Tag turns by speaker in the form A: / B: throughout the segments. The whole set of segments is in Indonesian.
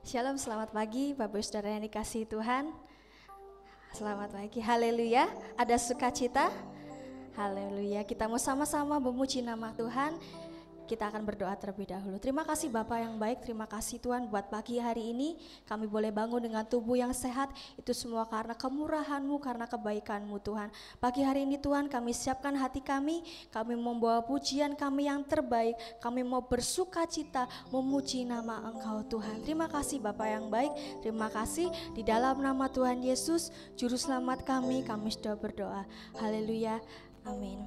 A: Shalom, selamat pagi Bapak Saudara yang dikasihi Tuhan. Selamat pagi, haleluya. Ada sukacita? Haleluya, kita mau sama-sama memuji nama Tuhan. Kita akan berdoa terlebih dahulu. Terima kasih Bapa yang baik, terima kasih Tuhan buat pagi hari ini. Kami boleh bangun dengan tubuh yang sehat, itu semua karena kemurahan-Mu, karena kebaikan-Mu Tuhan. Pagi hari ini Tuhan kami siapkan hati kami membawa pujian kami yang terbaik. Kami mau bersuka cita memuji nama Engkau Tuhan. Terima kasih Bapa yang baik, terima kasih di dalam nama Tuhan Yesus, Juru Selamat kami sudah berdoa. Haleluya, amin.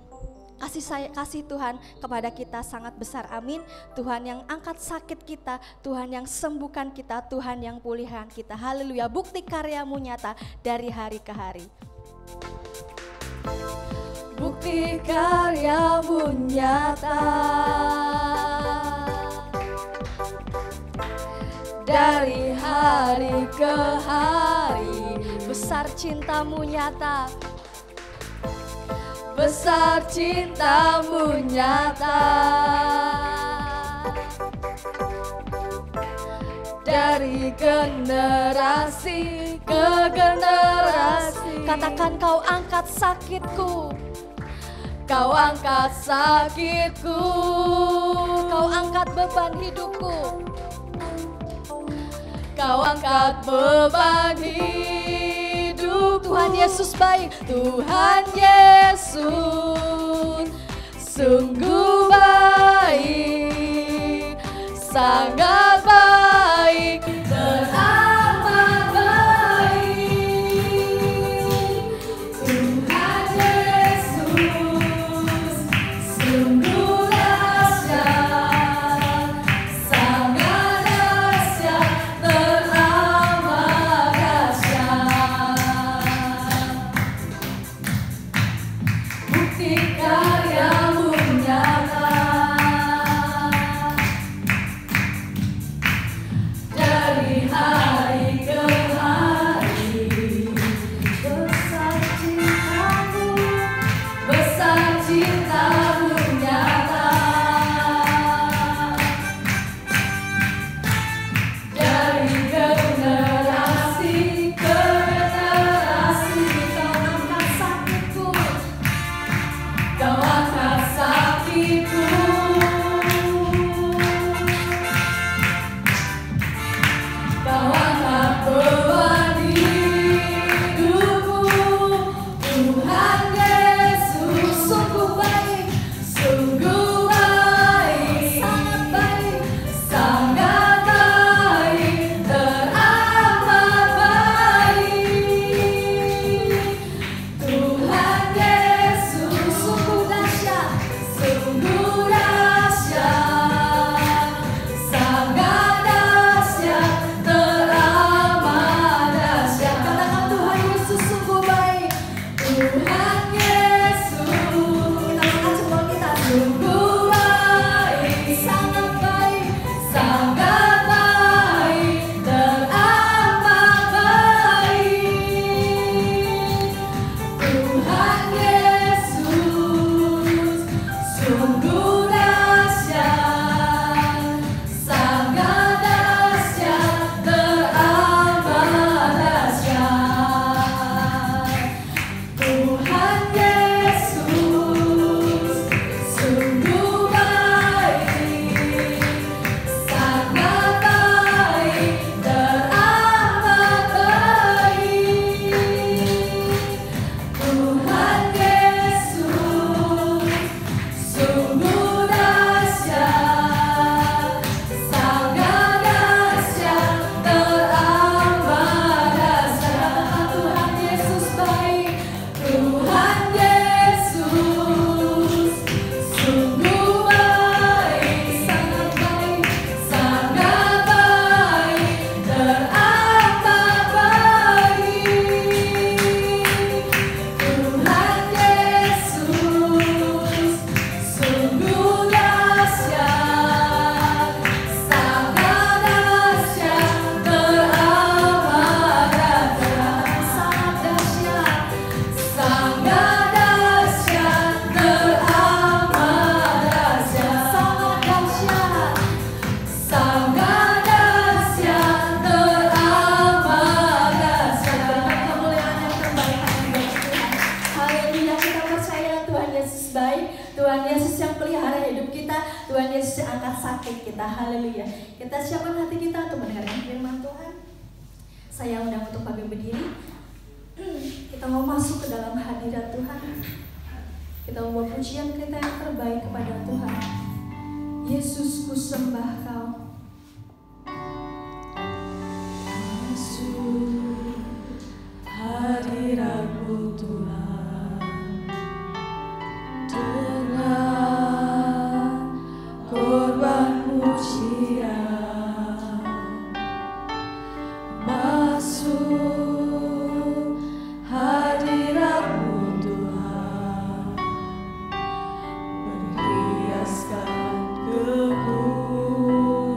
A: Kasih Tuhan kepada kita sangat besar, amin. Tuhan yang angkat sakit kita, Tuhan yang sembuhkan kita, Tuhan yang pulihkan kita, haleluya. Bukti karya-Mu nyata dari hari ke hari. Bukti karya-Mu nyata dari hari ke hari, besar cinta-Mu nyata. Besar cinta-Mu nyata dari generasi ke generasi. Katakan, Kau angkat sakitku, Kau angkat sakitku, Kau angkat beban hidupku, Kau angkat beban hidupku. Tuhan Yesus baik, Tuhan Yesus sungguh baik, sangat baik, teramat baik. Tuhan Yesus sungguh dahsyat, sangat dahsyat, teramat dahsyat. Bukti karya-Mu nyata Haleluya. Kita siapkan hati kita untuk mendengarkan firman Tuhan. Saya undang untuk kami berdiri. Kita mau masuk ke dalam hadirat Tuhan. Kita membawa pujian kita yang terbaik kepada Tuhan. Yesus, ku sembah Kau.
B: Masuk hadirat-Mu Tuhan, dengan korban pujian. Masuk hadirat-Mu Tuhan, berhiaskan kemuliaan.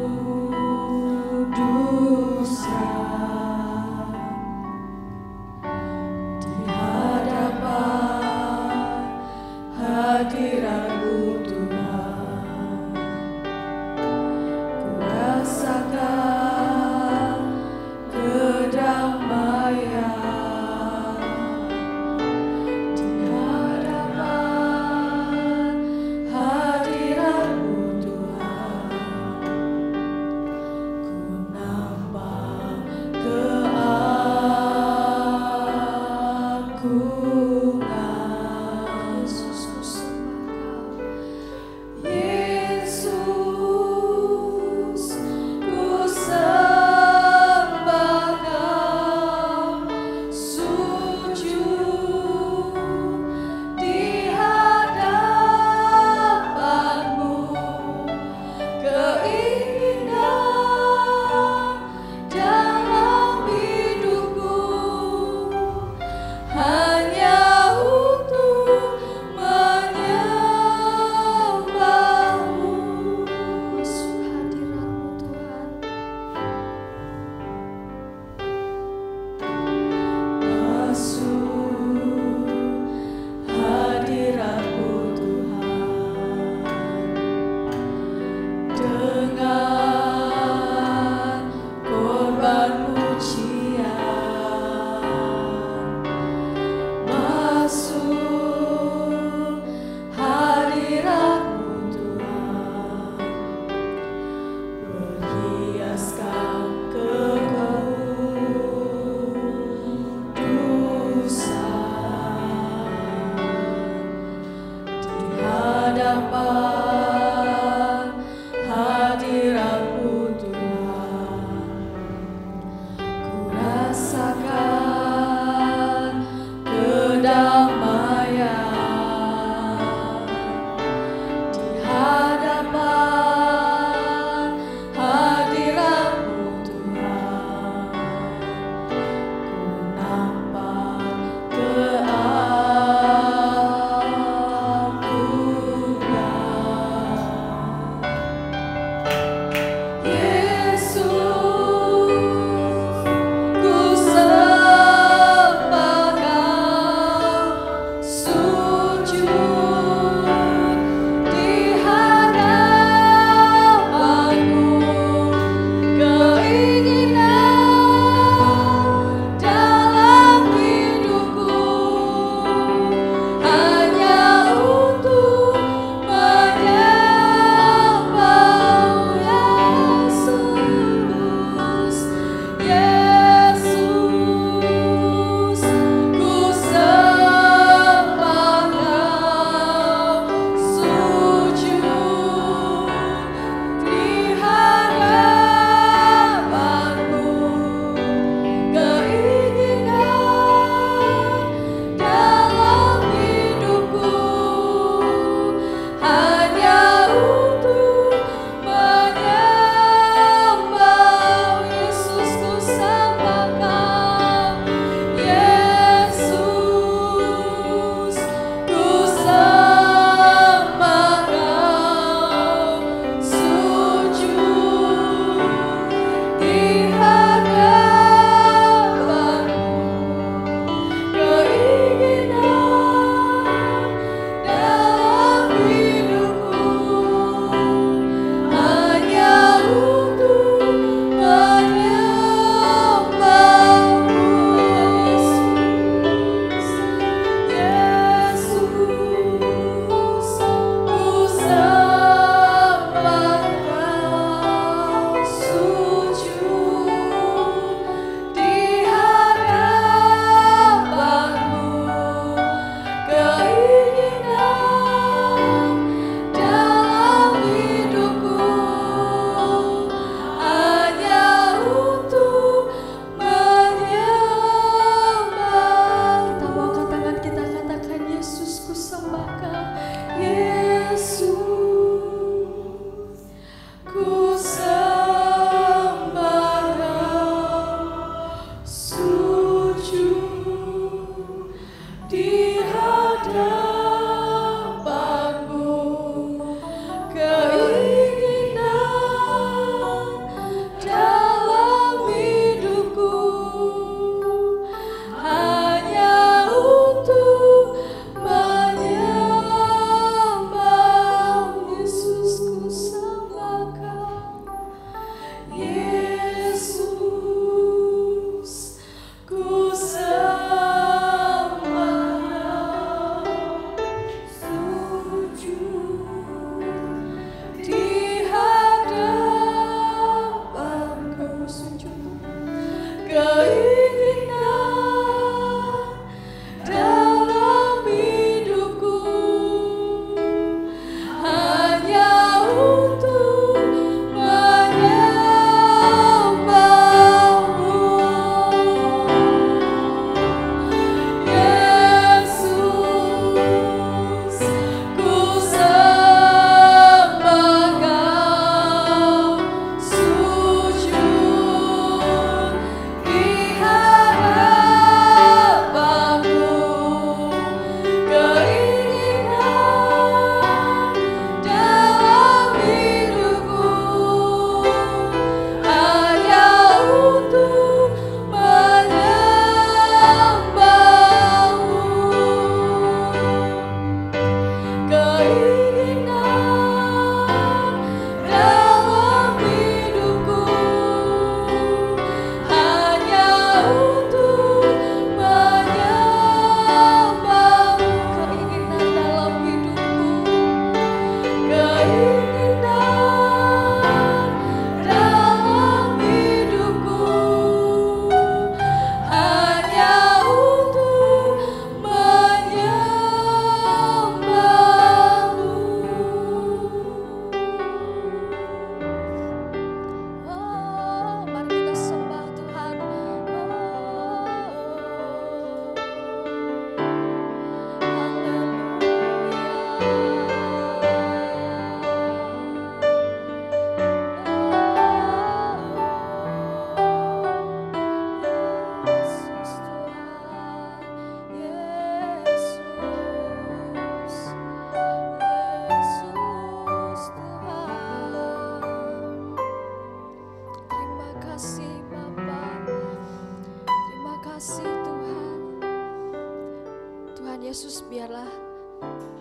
A: Yesus, biarlah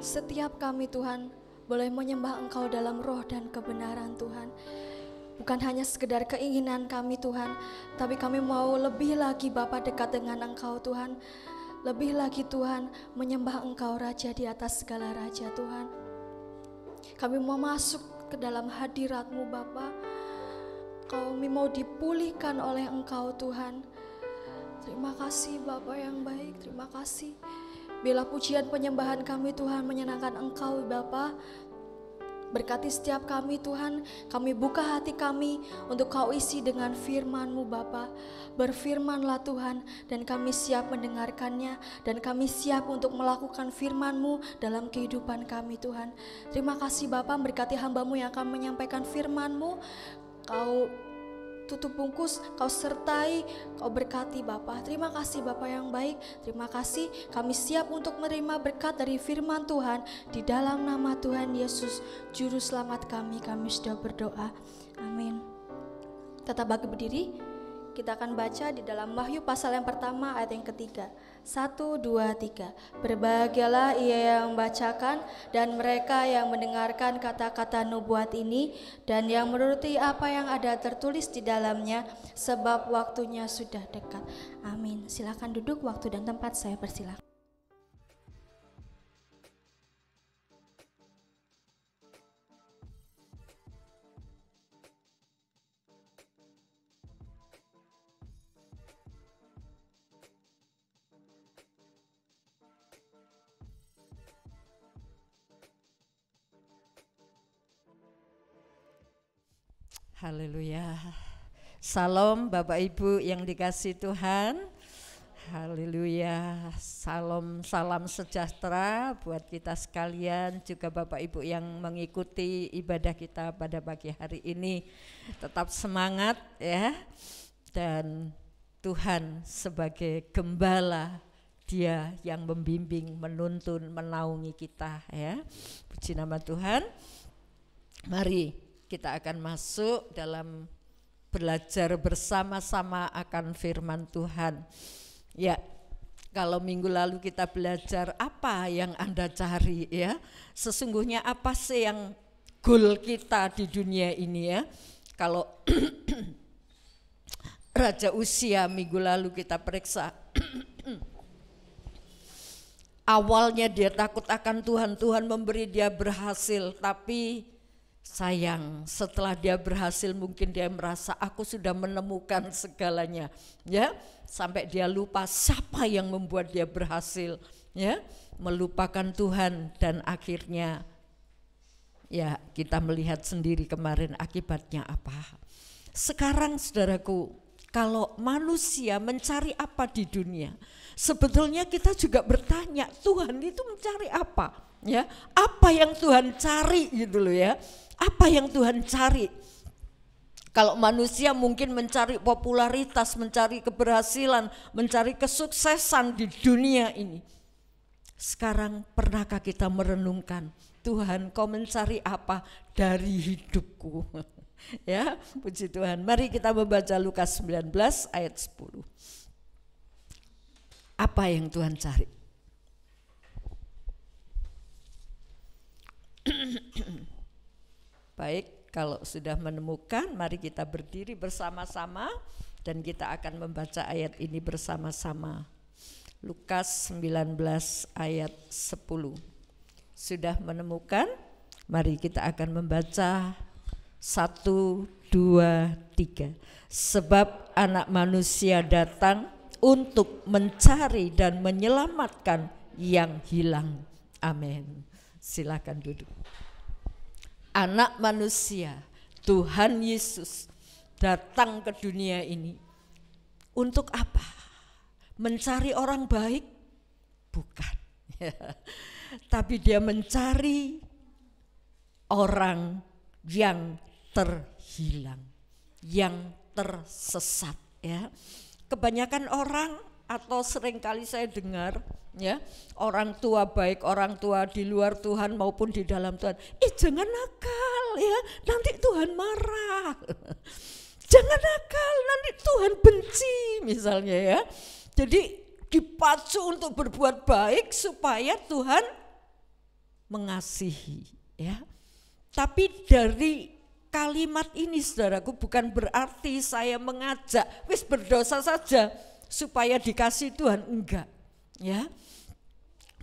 A: setiap kami Tuhan boleh menyembah Engkau dalam roh dan kebenaran Tuhan. Bukan hanya sekedar keinginan kami Tuhan, tapi kami mau lebih lagi Bapa dekat dengan Engkau Tuhan. Lebih lagi Tuhan menyembah Engkau Raja di atas segala Raja Tuhan. Kami mau masuk ke dalam hadirat-Mu Bapa. Kami mau dipulihkan oleh Engkau Tuhan. Terima kasih Bapa yang baik, terima kasih. Bila pujian penyembahan kami Tuhan menyenangkan Engkau Bapa. Berkati setiap kami Tuhan, kami buka hati kami untuk Kau isi dengan firman-Mu Bapa. Berfirmanlah Tuhan, dan kami siap mendengarkannya, dan kami siap untuk melakukan firman-Mu dalam kehidupan kami Tuhan. Terima kasih Bapa, berkati hamba-Mu yang akan menyampaikan firman-Mu. Kau tutup bungkus, Kau sertai, Kau berkati Bapa. Terima kasih Bapa yang baik, terima kasih. Kami siap untuk menerima berkat dari firman Tuhan. Di dalam nama Tuhan Yesus, Juru Selamat kami sudah berdoa. Amin. Tetap bangkit berdiri. Kita akan baca di dalam Wahyu pasal yang pertama ayat yang ketiga. 1, 2, 3. Berbahagialah ia yang membacakan dan mereka yang mendengarkan kata-kata nubuat ini dan yang menuruti apa yang ada tertulis di dalamnya, sebab waktunya sudah dekat. Amin. Silakan duduk, waktu dan tempat saya persilakan.
C: Haleluya. Salam Bapak Ibu yang dikasihi Tuhan. Haleluya. Salam sejahtera buat kita sekalian, juga Bapak Ibu yang mengikuti ibadah kita pada pagi hari ini. Tetap semangat ya. Dan Tuhan sebagai gembala, Dia yang membimbing, menuntun, menaungi kita ya. Puji nama Tuhan. Mari kita akan masuk dalam belajar bersama-sama akan firman Tuhan. Ya, kalau minggu lalu kita belajar apa yang Anda cari ya. Sesungguhnya apa sih yang goal kita di dunia ini ya. Kalau Raja Usia minggu lalu kita periksa. Awalnya dia takut akan Tuhan, Tuhan memberi dia berhasil, tapi sayang, setelah dia berhasil mungkin dia merasa aku sudah menemukan segalanya, ya, sampai dia lupa siapa yang membuat dia berhasil, ya, melupakan Tuhan, dan akhirnya ya kita melihat sendiri kemarin akibatnya apa. Sekarang saudaraku, kalau manusia mencari apa di dunia, sebetulnya kita juga bertanya, Tuhan itu mencari apa? Ya, apa yang Tuhan cari gitu loh ya? Apa yang Tuhan cari? Kalau manusia mungkin mencari popularitas, mencari keberhasilan, mencari kesuksesan di dunia ini. Sekarang pernahkah kita merenungkan, Tuhan kau mencari apa dari hidupku? Ya, puji Tuhan. Mari kita membaca Lukas 19 ayat 10. Apa yang Tuhan cari? Baik, kalau sudah menemukan, mari kita berdiri bersama-sama dan kita akan membaca ayat ini bersama-sama. Lukas 19 ayat 10. Sudah menemukan? Mari kita akan membaca 1, 2, 3. Sebab Anak Manusia datang untuk mencari dan menyelamatkan yang hilang. Amin. Silakan duduk. Anak Manusia, Tuhan Yesus datang ke dunia ini untuk apa? Mencari orang baik? Bukan. Tapi dia mencari orang yang terhilang, yang tersesat, ya. Kebanyakan orang, atau seringkali saya dengar, ya, orang tua baik, orang tua di luar Tuhan maupun di dalam Tuhan, jangan nakal ya, nanti Tuhan marah. Jangan nakal, nanti Tuhan benci misalnya ya. Jadi dipacu untuk berbuat baik supaya Tuhan mengasihi, ya. Tapi dari kalimat ini saudaraku bukan berarti saya mengajak wis berdosa saja supaya dikasih Tuhan, enggak, ya.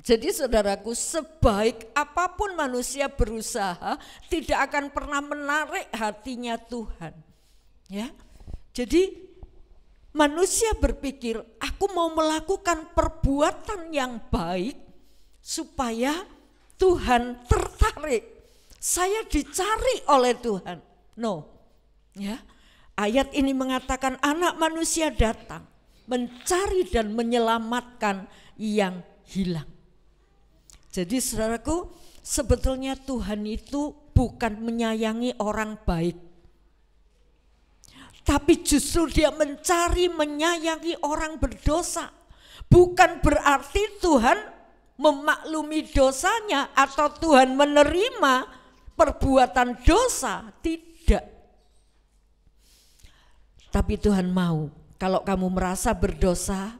C: Jadi saudaraku, sebaik apapun manusia berusaha tidak akan pernah menarik hatinya Tuhan, ya. Jadi manusia berpikir aku mau melakukan perbuatan yang baik supaya Tuhan tertarik, saya dicari oleh Tuhan. No, ya. Ayat ini mengatakan Anak Manusia datang mencari dan menyelamatkan yang hilang. Jadi saudaraku, sebetulnya Tuhan itu bukan menyayangi orang baik, tapi justru dia mencari menyayangi orang berdosa. Bukan berarti Tuhan memaklumi dosanya atau Tuhan menerima perbuatan dosa, tidak. Tapi Tuhan mau, kalau kamu merasa berdosa,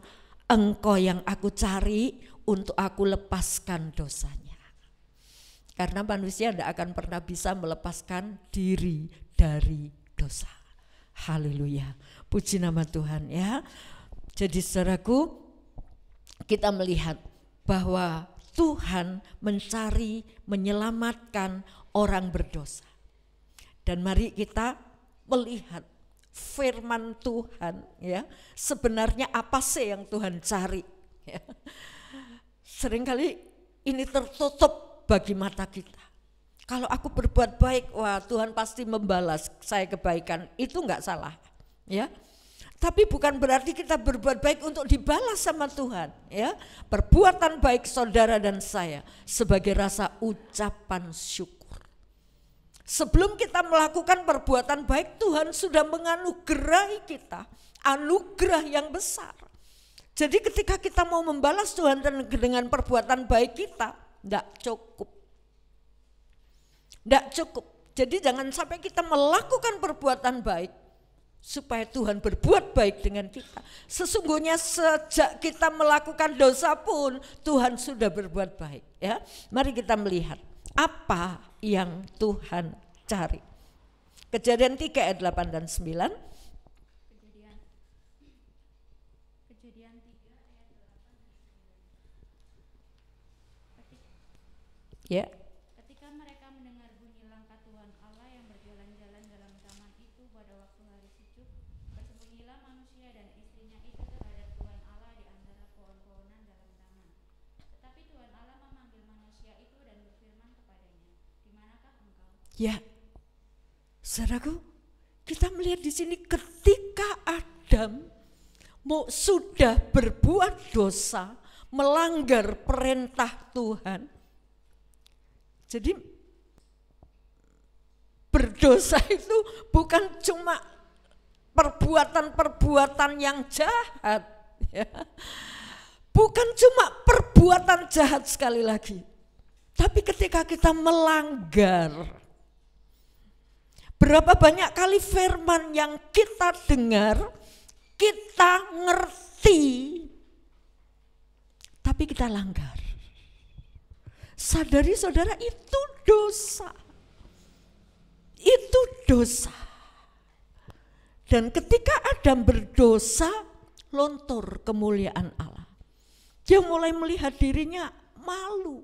C: engkau yang aku cari untuk aku lepaskan dosanya. Karena manusia tidak akan pernah bisa melepaskan diri dari dosa. Haleluya, puji nama Tuhan ya. Jadi saudaraku, kita melihat bahwa Tuhan mencari menyelamatkan orang berdosa. Dan mari kita melihat firman Tuhan ya. Sebenarnya apa sih yang Tuhan cari ya. Seringkali ini tertutup bagi mata kita. Kalau aku berbuat baik, wah Tuhan pasti membalas saya kebaikan, itu enggak salah ya. Tapi bukan berarti kita berbuat baik untuk dibalas sama Tuhan ya. Perbuatan baik saudara dan saya sebagai rasa ucapan syukur. Sebelum kita melakukan perbuatan baik, Tuhan sudah menganugerahi kita anugerah yang besar. Jadi ketika kita mau membalas Tuhan dengan perbuatan baik kita, enggak cukup. Enggak cukup. Jadi jangan sampai kita melakukan perbuatan baik supaya Tuhan berbuat baik dengan kita. Sesungguhnya sejak kita melakukan dosa pun Tuhan sudah berbuat baik ya. Mari kita melihat apa yang Tuhan cari. Kejadian 3 ayat 8 dan 9.
D: Kejadian 3 ayat 8 dan 9.
C: Ya.
D: Ketika mereka mendengar bunyi langkah Tuhan Allah sembunyinya itu terhadap Tuhan Allah di antara pohon-pohonan dalam taman. Tetapi Tuhan Allah memanggil manusia itu dan berfirman kepadanya, "Di manakah engkau?"
C: Ya, saudaraku, kita melihat di sini ketika Adam sudah berbuat dosa, melanggar perintah Tuhan. Jadi berdosa itu bukan cuma perbuatan-perbuatan yang jahat, ya. Bukan cuma perbuatan jahat sekali lagi. Tapi ketika kita melanggar, berapa banyak kali firman yang kita dengar, kita ngerti, tapi kita langgar. Sadari saudara, itu dosa. Itu dosa. Dan ketika Adam berdosa, lontor kemuliaan Allah. Dia mulai melihat dirinya malu.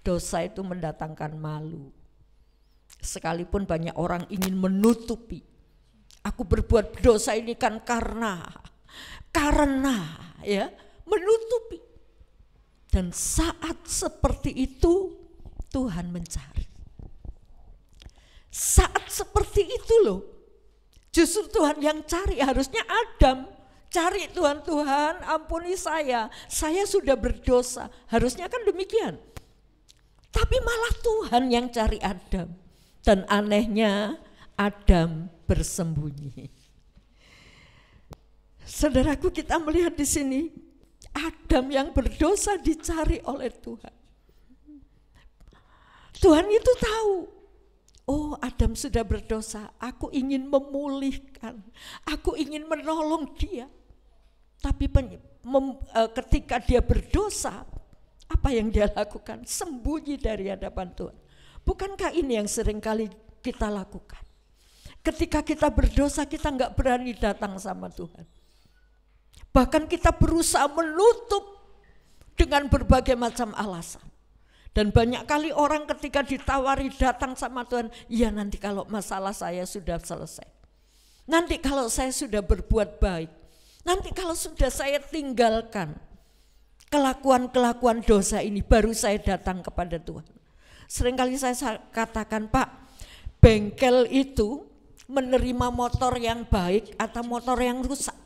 C: Dosa itu mendatangkan malu. Sekalipun banyak orang ingin menutupi. Aku berbuat dosa ini kan karena ya, menutupi. Dan saat seperti itu Tuhan mencari. Saat seperti itu loh, justru Tuhan yang cari. Harusnya Adam cari Tuhan, Tuhan ampuni saya sudah berdosa. Harusnya kan demikian. Tapi malah Tuhan yang cari Adam. Dan anehnya Adam bersembunyi. Saudaraku, kita melihat di sini Adam yang berdosa dicari oleh Tuhan. Tuhan itu tahu, oh Adam sudah berdosa, aku ingin memulihkan, aku ingin menolong dia. Tapi ketika dia berdosa, apa yang dia lakukan? Sembunyi dari hadapan Tuhan. Bukankah ini yang seringkali kita lakukan? Ketika kita berdosa, kita enggak berani datang sama Tuhan. Bahkan kita berusaha menutup dengan berbagai macam alasan. Dan banyak kali orang ketika ditawari datang sama Tuhan, ya nanti kalau masalah saya sudah selesai. Nanti kalau saya sudah berbuat baik. Nanti kalau sudah saya tinggalkan kelakuan-kelakuan dosa ini, baru saya datang kepada Tuhan. Seringkali saya katakan, Pak, bengkel itu menerima motor yang baik atau motor yang rusak.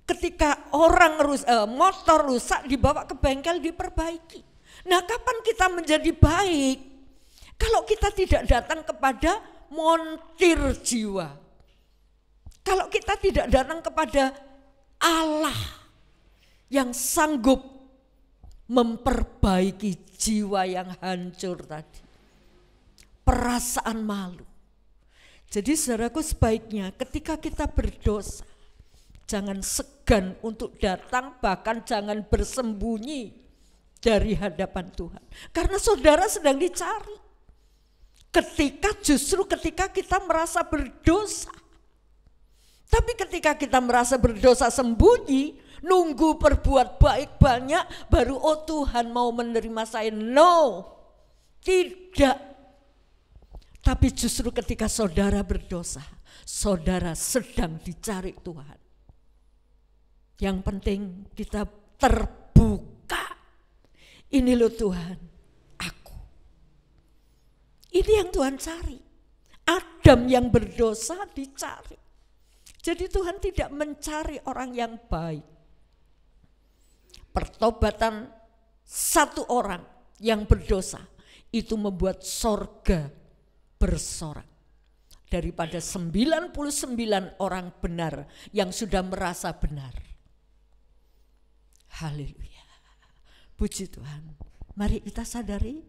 C: Ketika motor rusak dibawa ke bengkel diperbaiki. Nah, kapan kita menjadi baik? Kalau kita tidak datang kepada montir jiwa. Kalau kita tidak datang kepada Allah yang sanggup memperbaiki jiwa yang hancur tadi. Perasaan malu. Jadi saudaraku, sebaiknya ketika kita berdosa, jangan segan untuk datang, bahkan jangan bersembunyi dari hadapan Tuhan. Karena saudara sedang dicari. Justru ketika kita merasa berdosa. Tapi ketika kita merasa berdosa sembunyi, nunggu berbuat baik banyak, baru oh Tuhan mau menerima saya. No, tidak. Tapi justru ketika saudara berdosa, saudara sedang dicari Tuhan. Yang penting kita terbuka. Ini loh Tuhan, aku. Ini yang Tuhan cari. Adam yang berdosa dicari. Jadi Tuhan tidak mencari orang yang baik. Pertobatan satu orang yang berdosa itu membuat sorga bersorak. Daripada 99 orang benar yang sudah merasa benar. Haleluya. Puji Tuhan. Mari kita sadari,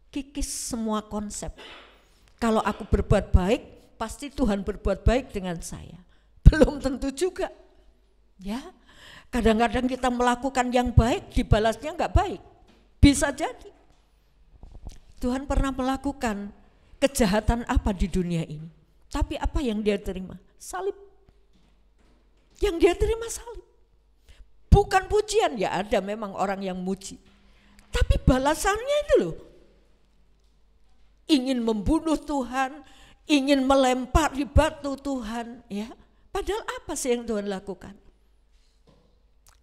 C: kikis semua konsep. Kalau aku berbuat baik, pasti Tuhan berbuat baik dengan saya. Belum tentu juga. Ya. Kadang-kadang kita melakukan yang baik, dibalasnya enggak baik. Bisa jadi. Tuhan pernah melakukan kejahatan apa di dunia ini? Tapi apa yang dia terima? Salib. Yang dia terima salib. Bukan pujian, ya ada memang orang yang muji. Tapi balasannya itu loh. Ingin membunuh Tuhan, ingin melempar di batu Tuhan, ya. Padahal apa sih yang Tuhan lakukan?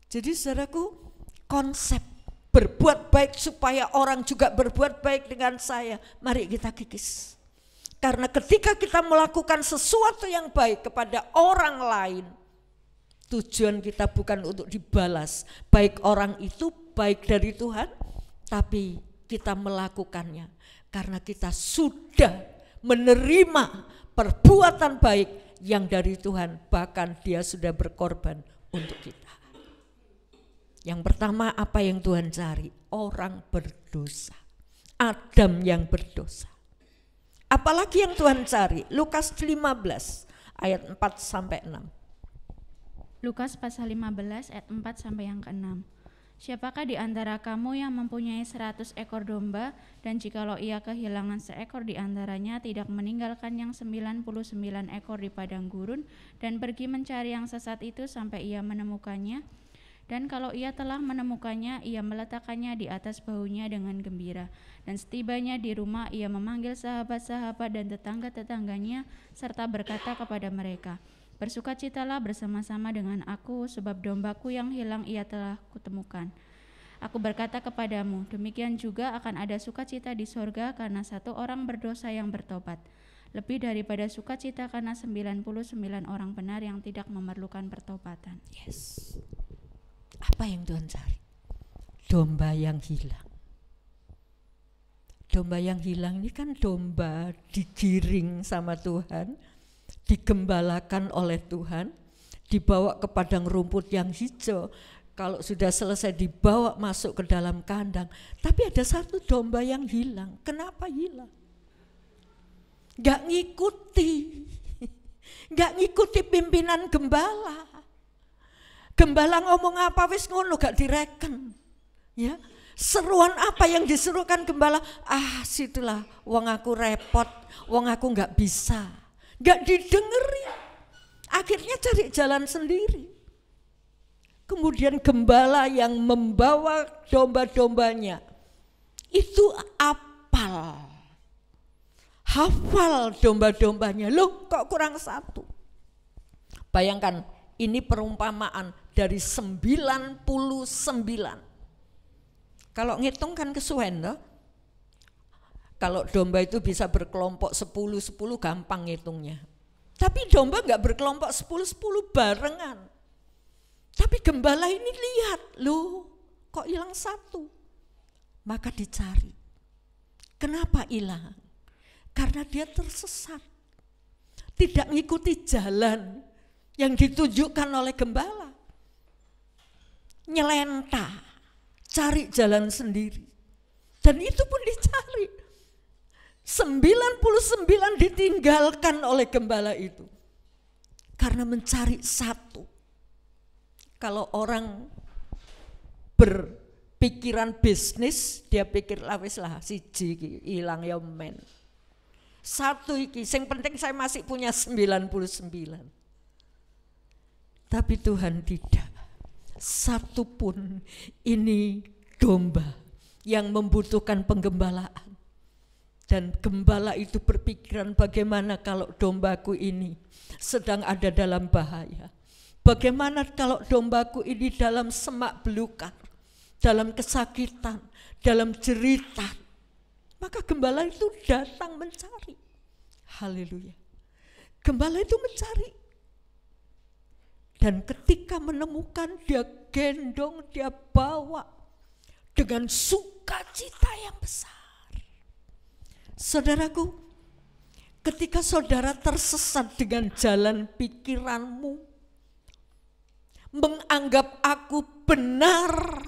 C: Jadi saudaraku, konsep berbuat baik supaya orang juga berbuat baik dengan saya, mari kita kikis. Karena ketika kita melakukan sesuatu yang baik kepada orang lain, tujuan kita bukan untuk dibalas, baik orang itu baik dari Tuhan, tapi kita melakukannya karena kita sudah menerima perbuatan baik yang dari Tuhan, bahkan dia sudah berkorban untuk kita. Yang pertama, apa yang Tuhan cari? Orang berdosa, Adam yang berdosa. Apalagi yang Tuhan cari? Lukas 15 ayat 4 sampai 6.
D: Lukas pasal 15 ayat 4 sampai yang ke-6. Siapakah di antara kamu yang mempunyai 100 ekor domba, dan jikalau ia kehilangan seekor di antaranya, tidak meninggalkan yang 99 ekor di padang gurun, dan pergi mencari yang sesat itu sampai ia menemukannya? Dan kalau ia telah menemukannya, ia meletakkannya di atas bahunya dengan gembira. Dan setibanya di rumah, ia memanggil sahabat-sahabat dan tetangga-tetangganya, serta berkata kepada mereka, bersukacitalah bersama-sama dengan aku, sebab dombaku yang hilang ia telah kutemukan. Aku berkata kepadamu, demikian juga akan ada sukacita di sorga karena satu orang berdosa yang bertobat, lebih daripada sukacita karena 99 orang benar yang tidak memerlukan pertobatan.
C: Yes. Apa yang Tuhan cari? Domba yang hilang. Domba yang hilang ini kan domba digiring sama Tuhan, digembalakan oleh Tuhan, dibawa ke padang rumput yang hijau. Kalau sudah selesai dibawa masuk ke dalam kandang. Tapi ada satu domba yang hilang. Kenapa hilang? Gak ngikuti pimpinan gembala. Gembala ngomong apa wis ngono gak direken. Ya, seruan apa yang diserukan gembala? Situlah wong aku repot, wong aku gak bisa. Gak didengeri. Akhirnya cari jalan sendiri. Kemudian gembala yang membawa domba-dombanya itu hafal domba-dombanya. Loh, kok kurang satu? Bayangkan, ini perumpamaan dari 99. Kalau ngitung kan kesuwen loh. Kalau domba itu bisa berkelompok 10-10 gampang ngitungnya. Tapi domba enggak berkelompok 10-10 barengan. Tapi gembala ini lihat, loh kok hilang satu. Maka dicari. Kenapa hilang? Karena dia tersesat. Tidak ngikuti jalan yang ditunjukkan oleh gembala. Nyelenta, cari jalan sendiri. Dan itu pun dicari. 99 ditinggalkan oleh gembala itu. Karena mencari satu. Kalau orang berpikiran bisnis, dia pikir wis lah siji hilang ya men. Satu iki, yang penting saya masih punya 99. Tapi Tuhan tidak. Satu pun ini domba yang membutuhkan penggembalaan. Dan gembala itu berpikiran bagaimana kalau dombaku ini sedang ada dalam bahaya. Bagaimana kalau dombaku ini dalam semak belukar, dalam kesakitan, dalam jeritan. Maka gembala itu datang mencari. Haleluya. Gembala itu mencari. Dan ketika menemukan, dia gendong, dia bawa dengan sukacita yang besar. Saudaraku, ketika saudara tersesat dengan jalan pikiranmu, menganggap aku benar,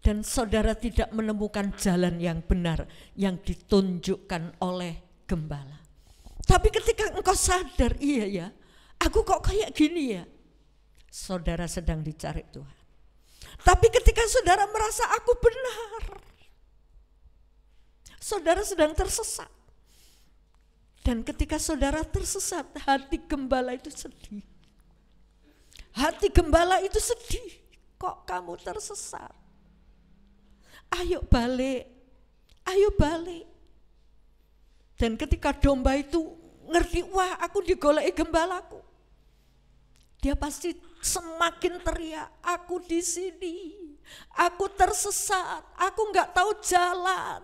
C: dan saudara tidak menemukan jalan yang benar yang ditunjukkan oleh gembala. Tapi ketika engkau sadar, iya ya, aku kok kayak gini ya, saudara sedang dicari Tuhan. Tapi ketika saudara merasa aku benar, saudara sedang tersesat. Dan ketika saudara tersesat, hati gembala itu sedih. Hati gembala itu sedih. Kok kamu tersesat? Ayo balik, ayo balik. Dan ketika domba itu ngerti, wah aku digoleki gembalaku, dia pasti semakin teriak, aku di sini, aku tersesat, aku nggak tahu jalan.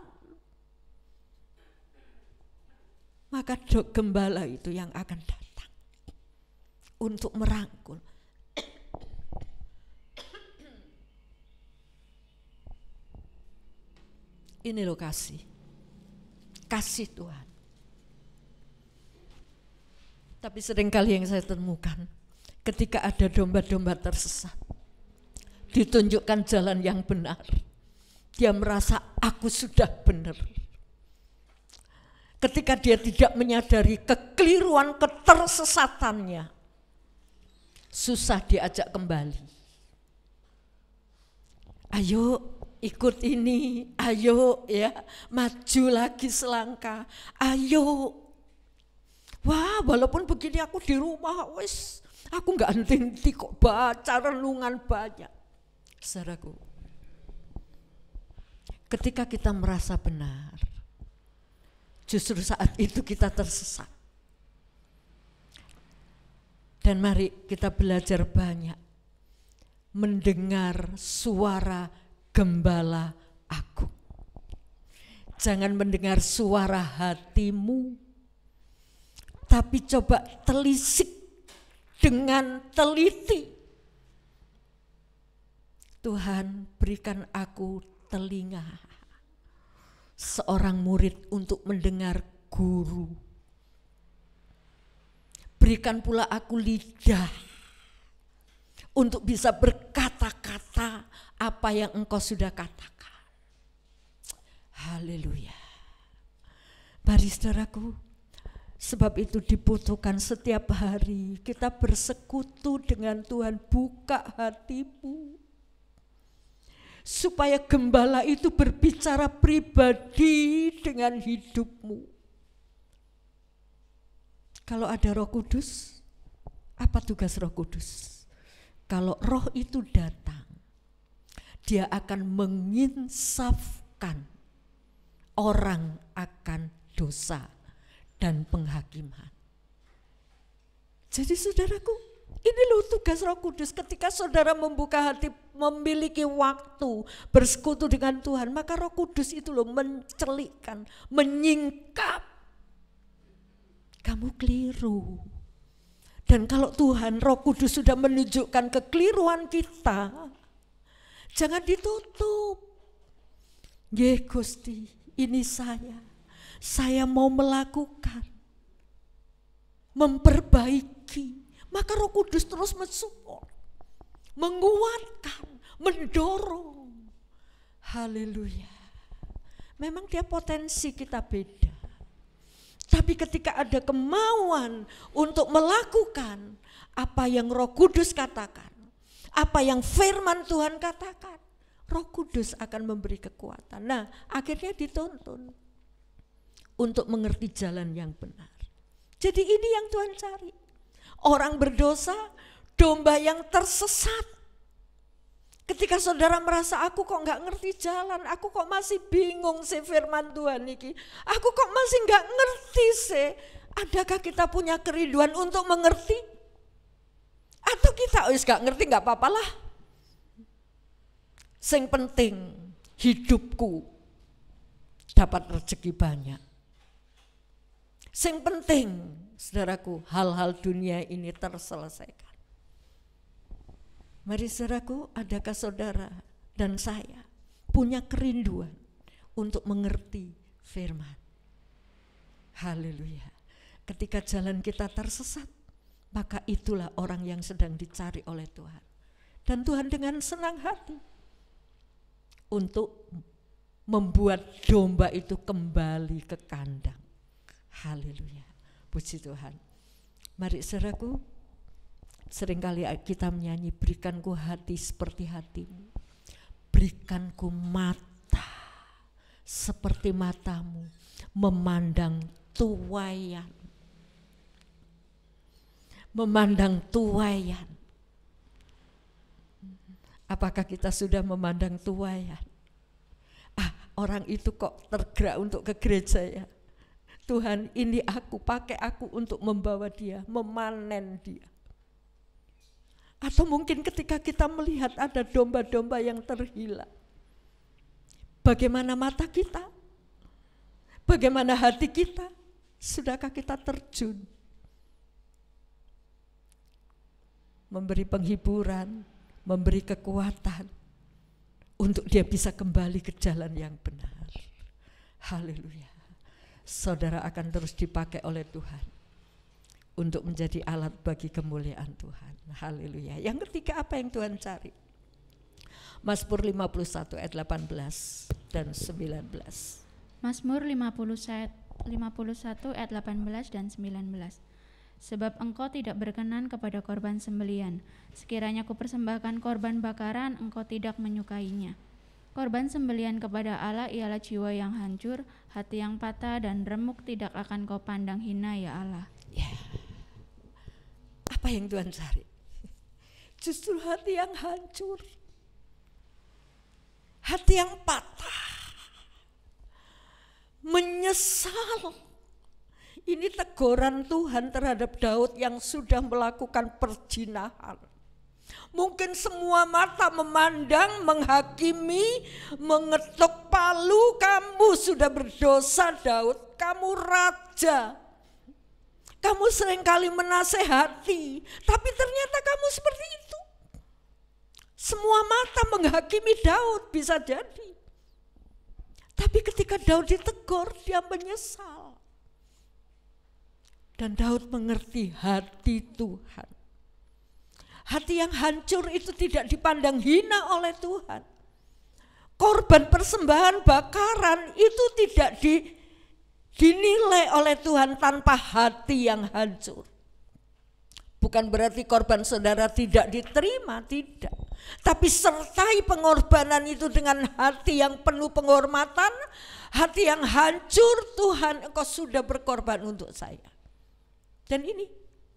C: Maka gembala itu yang akan datang untuk merangkul. Ini loh kasih Tuhan. Tapi seringkali yang saya temukan, ketika ada domba-domba tersesat, ditunjukkan jalan yang benar, dia merasa aku sudah benar. Ketika dia tidak menyadari kekeliruan, ketersesatannya, susah diajak kembali. Ayo ikut ini, ayo ya, maju lagi selangkah, ayo. Wah, walaupun begini aku di rumah, wis aku nggak henti-henti kok baca renungan banyak. Saudaraku, ketika kita merasa benar, justru saat itu kita tersesat. Dan mari kita belajar banyak mendengar suara gembala aku. Jangan mendengar suara hatimu, tapi coba telisik dengan teliti. Tuhan, berikan aku telinga seorang murid untuk mendengar guru. Berikan pula aku lidah untuk bisa berkata-kata apa yang Engkau sudah katakan. Haleluya. Mari saudaraku, sebab itu dibutuhkan setiap hari kita bersekutu dengan Tuhan. Buka hatimu supaya gembala itu berbicara pribadi dengan hidupmu. Kalau ada Roh Kudus, apa tugas Roh Kudus? Kalau Roh itu datang, dia akan menginsafkan orang akan dosa dan penghakiman. Jadi saudaraku, ini loh tugas Roh Kudus. Ketika saudara membuka hati, memiliki waktu bersekutu dengan Tuhan, maka Roh Kudus itu loh mencelikkan, menyingkap. Kamu keliru. Dan kalau Tuhan Roh Kudus sudah menunjukkan kekeliruan kita, jangan ditutup. Nggih Gusti, ini saya mau melakukan, memperbaiki. Maka Roh Kudus terus mensupport, menguatkan, mendorong. Haleluya. Memang dia potensi kita beda. Tapi ketika ada kemauan untuk melakukan apa yang Roh Kudus katakan, apa yang firman Tuhan katakan, Roh Kudus akan memberi kekuatan. Nah, akhirnya dituntun untuk mengerti jalan yang benar. Jadi ini yang Tuhan cari. Orang berdosa, domba yang tersesat. Ketika saudara merasa aku kok gak ngerti jalan, aku kok masih bingung sih firman Tuhan ini, aku kok masih gak ngerti sih. Adakah kita punya kerinduan untuk mengerti? Atau kita gak ngerti gak apa-apa lah. Yang penting hidupku dapat rezeki banyak. Yang penting saudaraku, hal-hal dunia ini terselesaikan. Mari saudaraku, adakah saudara dan saya punya kerinduan untuk mengerti firman? Haleluya. Ketika jalan kita tersesat, maka itulah orang yang sedang dicari oleh Tuhan. Dan Tuhan dengan senang hati untuk membuat domba itu kembali ke kandang. Haleluya. Puji Tuhan. Mari saudaraku, seringkali kita menyanyi, berikanku hati seperti hatimu, berikanku mata seperti matamu, memandang tuaian. Memandang tuaian. Apakah kita sudah memandang tuaian? Orang itu kok tergerak untuk ke gereja ya, Tuhan, ini aku, pakai aku untuk membawa dia, memanen dia. Atau mungkin ketika kita melihat ada domba-domba yang terhilang, bagaimana mata kita? Bagaimana hati kita? Sudahkah kita terjun? Memberi penghiburan, memberi kekuatan untuk dia bisa kembali ke jalan yang benar. Haleluya. Saudara akan terus dipakai oleh Tuhan untuk menjadi alat bagi kemuliaan Tuhan. Haleluya. Yang ketiga, apa yang Tuhan cari? Mazmur 51 ayat 18 dan 19.
D: Mazmur 51 ayat 18 dan 19. Sebab engkau tidak berkenan kepada korban sembelian. Sekiranya kupersembahkan korban bakaran, engkau tidak menyukainya. Korban sembelian kepada Allah ialah jiwa yang hancur, hati yang patah dan remuk tidak akan kau pandang hina, ya Allah.
C: Ya. Apa yang Tuhan cari? Justru hati yang hancur, hati yang patah, menyesal. Ini teguran Tuhan terhadap Daud yang sudah melakukan perzinahan. Mungkin semua mata memandang, menghakimi, mengetuk palu, kamu sudah berdosa Daud, kamu raja. Kamu seringkali menasehati, tapi ternyata kamu seperti itu. Semua mata menghakimi Daud, bisa jadi. Tapi ketika Daud ditegur, dia menyesal. Dan Daud mengerti hati Tuhan. Hati yang hancur itu tidak dipandang hina oleh Tuhan. Korban persembahan bakaran itu tidak dinilai oleh Tuhan tanpa hati yang hancur. Bukan berarti korban saudara tidak diterima, tidak. Tapi sertai pengorbanan itu dengan hati yang penuh penghormatan, hati yang hancur. Tuhan, engkau sudah berkorban untuk saya. Dan ini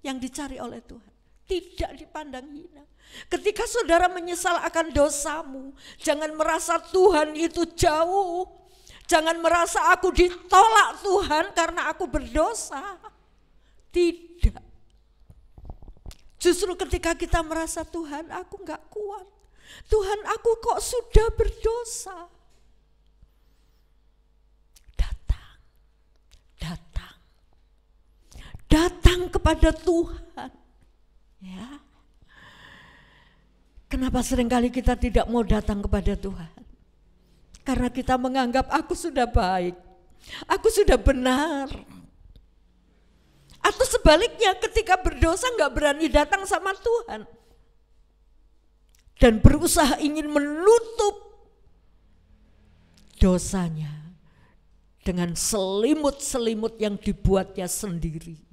C: yang dicari oleh Tuhan, tidak dipandang hina. Ketika saudara menyesal akan dosamu, jangan merasa Tuhan itu jauh. Jangan merasa aku ditolak Tuhan karena aku berdosa. Tidak. Justru ketika kita merasa Tuhan, aku gak kuat. Tuhan, aku kok sudah berdosa. Datang kepada Tuhan. Ya. Kenapa seringkali kita tidak mau datang kepada Tuhan? Karena kita menganggap aku sudah baik, aku sudah benar. Atau sebaliknya ketika berdosa gak berani datang sama Tuhan. Dan berusaha ingin menutup dosanya dengan selimut-selimut yang dibuatnya sendiri.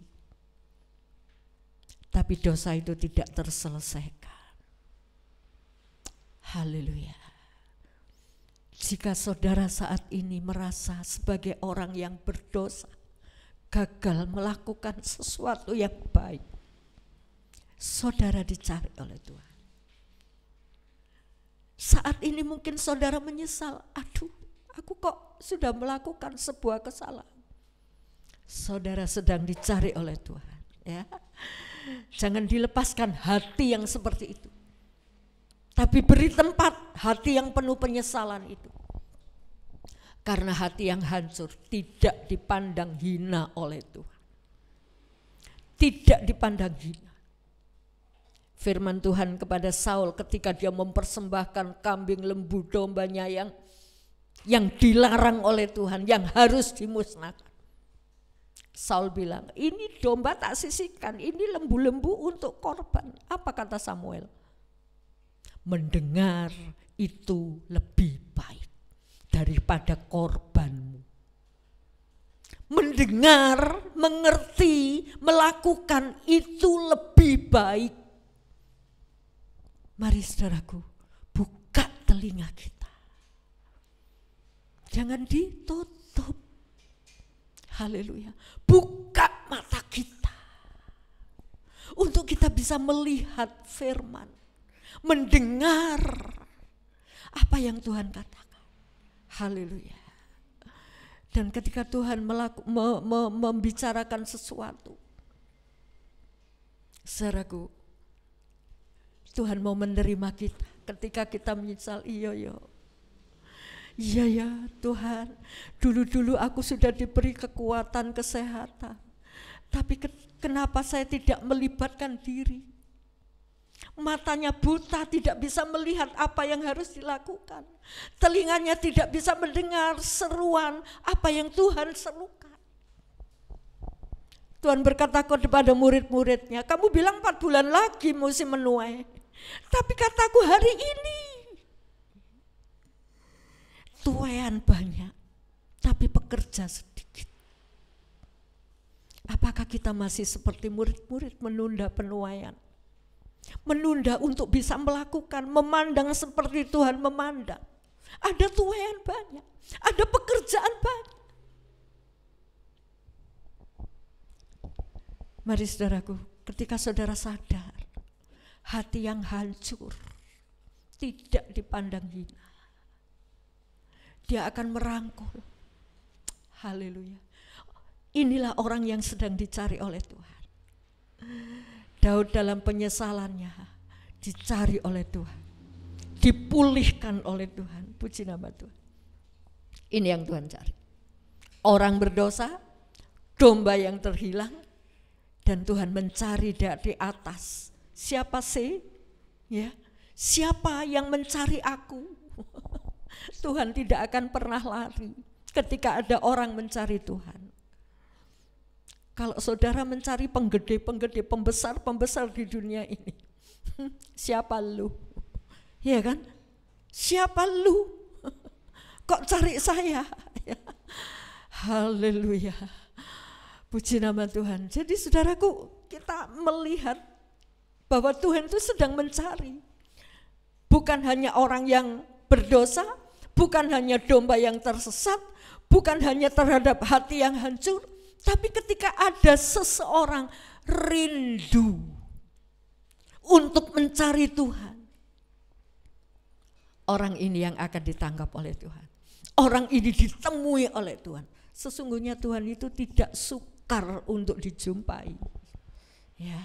C: Tapi dosa itu tidak terselesaikan. Haleluya. Jika saudara saat ini merasa sebagai orang yang berdosa, gagal melakukan sesuatu yang baik, saudara dicari oleh Tuhan. Saat ini mungkin saudara menyesal, aduh, aku kok sudah melakukan sebuah kesalahan. Saudara sedang dicari oleh Tuhan, ya. Jangan dilepaskan hati yang seperti itu. Tapi beri tempat hati yang penuh penyesalan itu. Karena hati yang hancur tidak dipandang hina oleh Tuhan. Tidak dipandang hina. Firman Tuhan kepada Saul ketika dia mempersembahkan kambing, lembu, dombanya yang dilarang oleh Tuhan, yang harus dimusnahkan. Saul bilang, ini domba tak sisihkan, ini lembu-lembu untuk korban. Apa kata Samuel? Mendengar itu lebih baik daripada korbanmu. Mendengar, mengerti, melakukan itu lebih baik. Mari saudaraku, buka telinga kita. Jangan ditutup. Haleluya. Buka mata kita untuk kita bisa melihat firman, mendengar apa yang Tuhan katakan. Haleluya. Dan ketika Tuhan membicarakan sesuatu, saudaraku, Tuhan mau menerima kita ketika kita menyesal. Iya ya Tuhan, dulu aku sudah diberi kekuatan, kesehatan, tapi kenapa saya tidak melibatkan diri? Matanya buta, tidak bisa melihat apa yang harus dilakukan. Telinganya tidak bisa mendengar seruan apa yang Tuhan serukan. Tuhan berkata kepada murid-muridnya, kamu bilang 4 bulan lagi musim menuai, tapi kataku hari ini. Tuaian banyak, tapi pekerja sedikit. Apakah kita masih seperti murid-murid menunda penuaian? Menunda untuk bisa melakukan, memandang seperti Tuhan memandang. Ada tuaian banyak, ada pekerjaan banyak. Mari saudaraku, ketika saudara sadar, hati yang hancur tidak dipandang hina, Dia akan merangkul. Haleluya. Inilah orang yang sedang dicari oleh Tuhan. Daud dalam penyesalannya dicari oleh Tuhan, dipulihkan oleh Tuhan. Puji nama Tuhan. Ini yang Tuhan cari. Orang berdosa, domba yang terhilang, dan Tuhan mencari dari atas. Siapa sih? Ya, siapa yang mencari aku? Tuhan tidak akan pernah lari ketika ada orang mencari Tuhan. Kalau saudara mencari penggede-penggede, pembesar-pembesar di dunia ini, siapa lu? Iya kan? Siapa lu? Kok cari saya? Haleluya. Puji nama Tuhan. Jadi saudaraku, kita melihat bahwa Tuhan itu sedang mencari. Bukan hanya orang yang berdosa, bukan hanya domba yang tersesat, bukan hanya terhadap hati yang hancur, tapi ketika ada seseorang rindu untuk mencari Tuhan, orang ini yang akan ditangkap oleh Tuhan. Orang ini ditemui oleh Tuhan. Sesungguhnya Tuhan itu tidak sukar untuk dijumpai. Ya,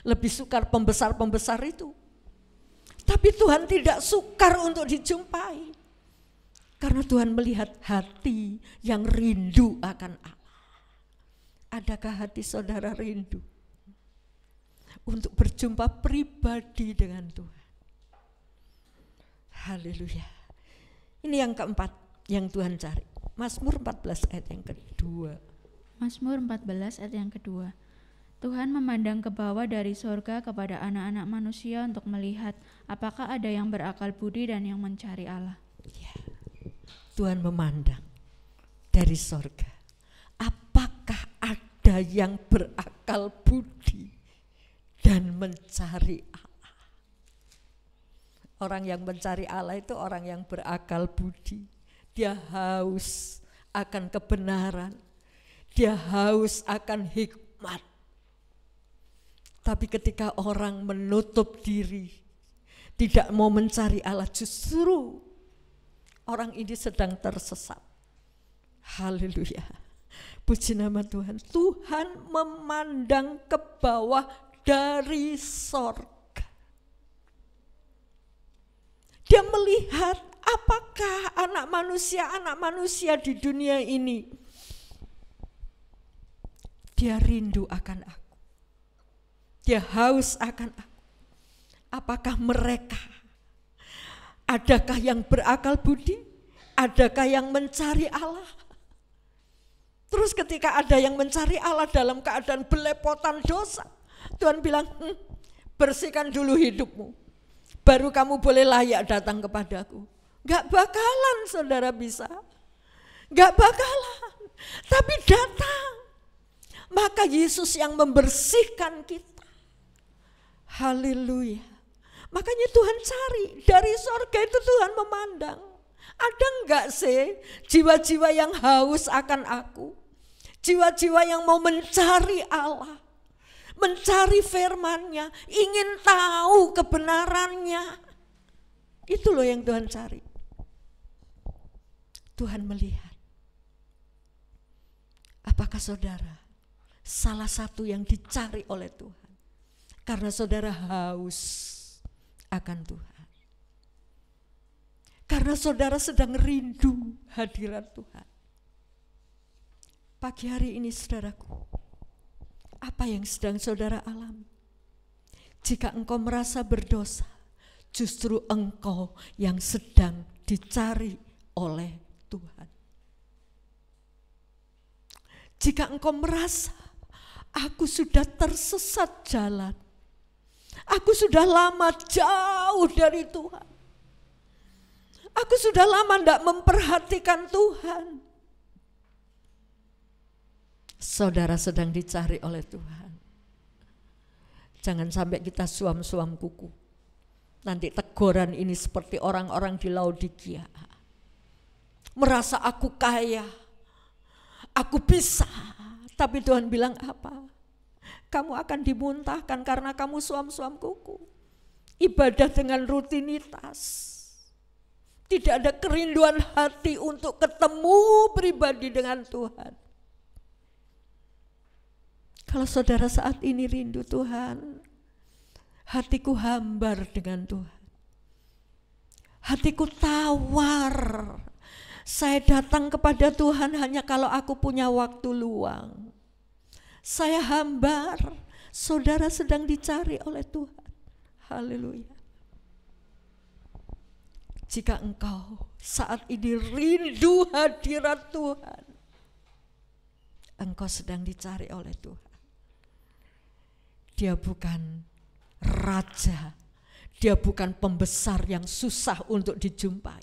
C: lebih sukar pembesar-pembesar itu. Tapi Tuhan tidak sukar untuk dijumpai. Karena Tuhan melihat hati yang rindu akan Allah. Adakah hati saudara rindu untuk berjumpa pribadi dengan Tuhan? Haleluya. Ini yang keempat yang Tuhan cari. Mazmur 14 ayat yang kedua.
D: Mazmur 14 ayat yang kedua. Tuhan memandang ke bawah dari sorga kepada anak-anak manusia untuk melihat apakah ada yang berakal budi dan yang mencari Allah.
C: Ya. Tuhan memandang dari sorga. Apakah ada yang berakal budi dan mencari Allah? Orang yang mencari Allah itu orang yang berakal budi. Dia haus akan kebenaran. Dia haus akan hikmat. Tapi ketika orang menutup diri, tidak mau mencari Allah, justru orang ini sedang tersesat. Haleluya. Puji nama Tuhan. Tuhan memandang ke bawah dari sorga. Dia melihat apakah anak manusia di dunia ini, dia rindu akan aku. Dia haus akan aku. Apakah mereka, adakah yang berakal budi? Adakah yang mencari Allah? Terus ketika ada yang mencari Allah dalam keadaan belepotan dosa, Tuhan bilang, bersihkan dulu hidupmu, baru kamu boleh layak datang kepadaku. Gak bakalan saudara bisa, gak bakalan, tapi datang. Maka Yesus yang membersihkan kita. Haleluya. Makanya Tuhan cari, dari sorga itu Tuhan memandang. Ada enggak sih jiwa-jiwa yang haus akan aku? Jiwa-jiwa yang mau mencari Allah, mencari firman-Nya, ingin tahu kebenarannya. Itu loh yang Tuhan cari. Tuhan melihat Apakah saudara salah satu yang dicari oleh Tuhan? Karena saudara haus akan Tuhan. Karena saudara sedang rindu hadirat Tuhan. Pagi hari ini saudaraku, apa yang sedang saudara alami? Jika engkau merasa berdosa, justru engkau yang sedang dicari oleh Tuhan. Jika engkau merasa, aku sudah tersesat jalan, aku sudah lama jauh dari Tuhan, aku sudah lama tidak memperhatikan Tuhan, saudara sedang dicari oleh Tuhan. Jangan sampai kita suam-suam kuku. Nanti teguran ini seperti orang-orang di Laodikia. Merasa aku kaya, aku bisa. Tapi Tuhan bilang apa? Kamu akan dimuntahkan karena kamu suam-suam kuku. Ibadah dengan rutinitas. Tidak ada kerinduan hati untuk ketemu pribadi dengan Tuhan. Kalau saudara saat ini rindu Tuhan, hatiku hambar dengan Tuhan. Hatiku tawar. Saya datang kepada Tuhan hanya kalau aku punya waktu luang. Saya hambar, saudara sedang dicari oleh Tuhan. Haleluya. Jika engkau saat ini rindu hadirat Tuhan, engkau sedang dicari oleh Tuhan. Dia bukan raja, dia bukan pembesar yang susah untuk dijumpai.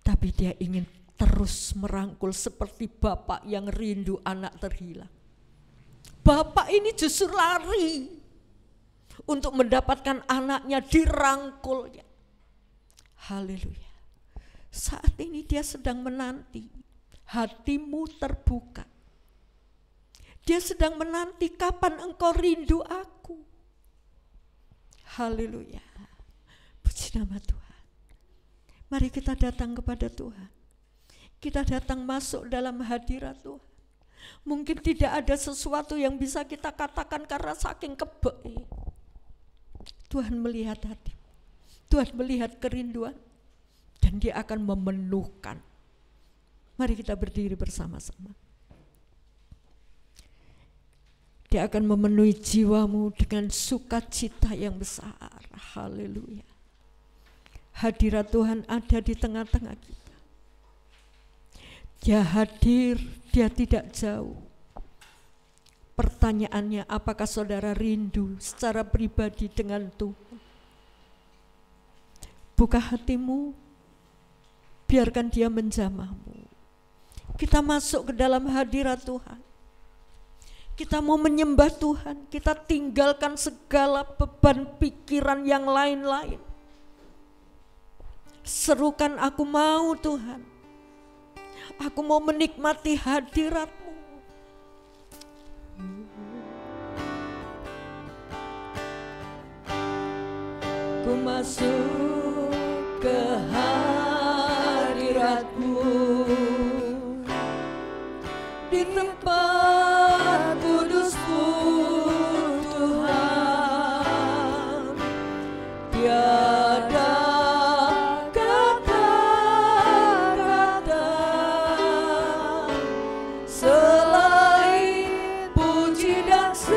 C: Tapi dia ingin terus merangkul seperti bapak yang rindu anak terhilang. Bapak ini justru lari untuk mendapatkan anaknya dirangkulnya. Haleluya. Saat ini dia sedang menanti, hatimu terbuka. Dia sedang menanti kapan engkau rindu aku. Haleluya. Puji nama Tuhan. Mari kita datang kepada Tuhan. Kita datang masuk dalam hadirat Tuhan. Mungkin tidak ada sesuatu yang bisa kita katakan karena saking kebek. Tuhan melihat hati. Tuhan melihat kerinduan. Dan dia akan memenuhkan. Mari kita berdiri bersama-sama. Dia akan memenuhi jiwamu dengan sukacita yang besar. Haleluya. Hadirat Tuhan ada di tengah-tengah kita. Dia hadir, dia tidak jauh. Pertanyaannya, apakah saudara rindu secara pribadi dengan Tuhan? Buka hatimu, biarkan dia menjamahmu. Kita masuk ke dalam hadirat Tuhan. Kita mau menyembah Tuhan, kita tinggalkan segala beban pikiran yang lain-lain. Serukan, aku mau Tuhan. Aku mau menikmati hadirat-Mu. Ku masuk ke hadirat-Mu di tempat kudus-Mu Tuhan. Tiada kata-kata selain puji dan sembah.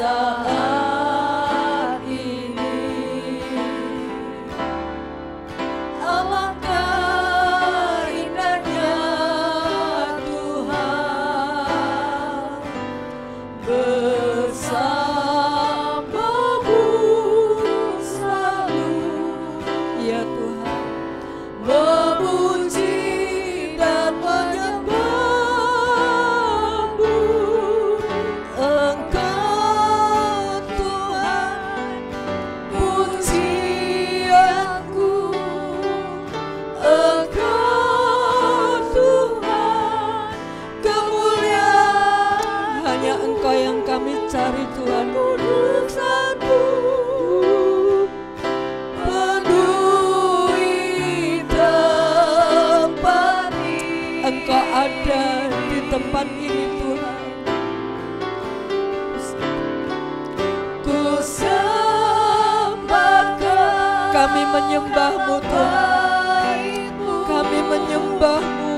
C: Saat ini tempat ini Tuhan.
B: Ku sembah
C: Kami menyembah-Mu Tuhan. Kami menyembah-Mu.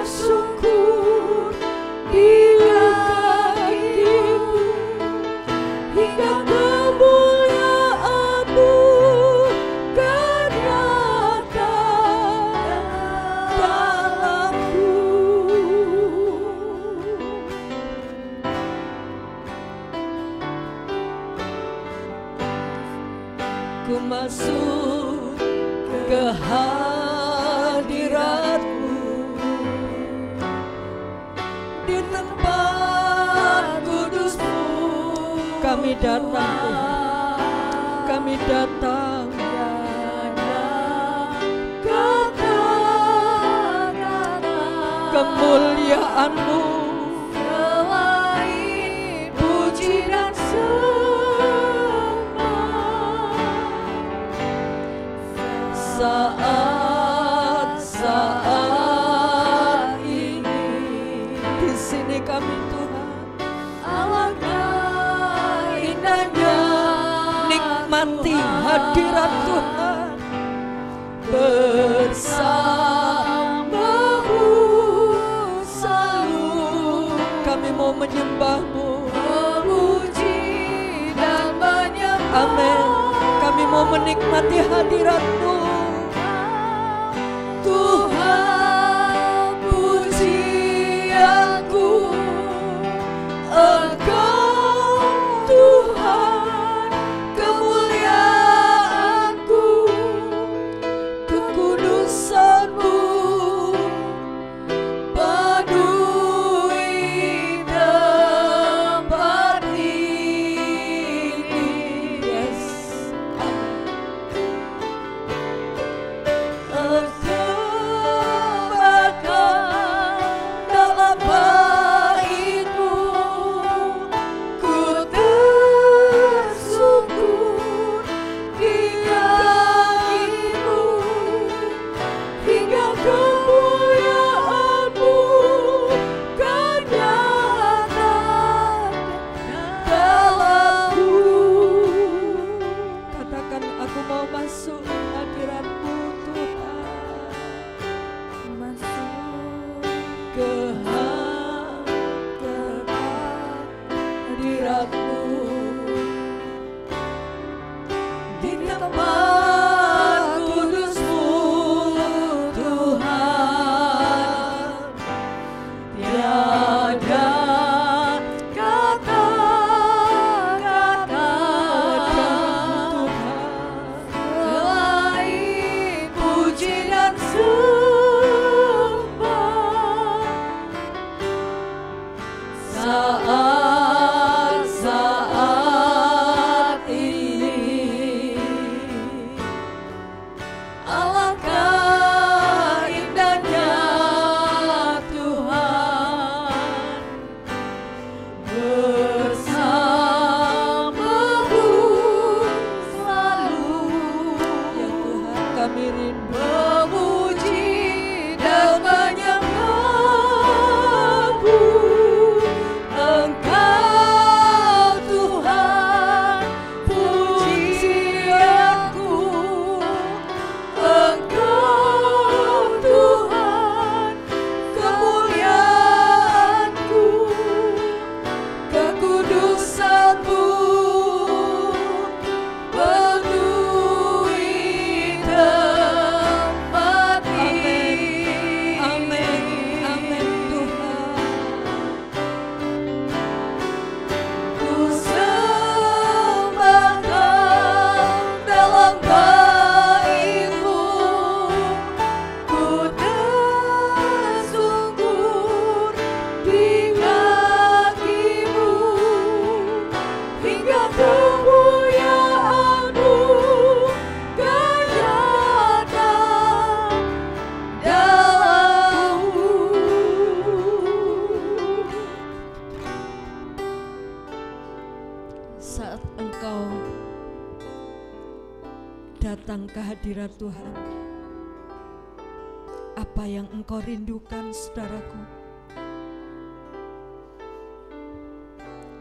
B: syukur hingga kakimu, hingga kemuliaan-Mu kan nyata dalamku.
C: Ku masuk ke hadirat-Mu, di tempat kudus-Mu kami datang Tuhan. Kami datang kemuliaan-Mu
B: Selain puji dan sembah,
C: saat ini. Di sini kami Tuhan,
B: alangkah indahnya
C: nikmati hadirat Tuhan
B: bersama-Mu selalu.
C: Kami mau menyembah-Mu.
B: Memuji dan menyembah.
C: Amin. Kami mau menikmati hadirat-Mu.
B: Tuhan pujianku, Engkau Tuhan kemuliaanku, kekudusan-Mu penuhi tempat ini.
C: Yes.
B: Dalam bait-Mu ku tersungkur di kaki-Mu, hingga kemuliaan-Mu kan nyata dalamku.
C: Katakan, aku mau masuk hadirat-Mu Tuhan. Ke hadirat-Mu,
B: Di tempat kudus-Mu Tuhan, tiada kata-kata selain puji dan sembah. Saat ini alangkah indahnya Tuhan bersama-Mu selalu.
C: ya Tuhan, kami rindu.
B: Memuji dan menyembah-Mu, Engkau Tuhan pujianku, Engkau Tuhan kemuliaanku, kekudusan-Mu penuhi tempat ini.
C: Amin, amin Tuhan.
B: Ku sembah dalam bait-Mu, ku tersungkur di kaki-Mu, hingga kemuliaan-Mu kan nyata dalamku.
C: Saat Engkau datang ke hadirat Tuhan, apa yang engkau rindukan, saudaraku.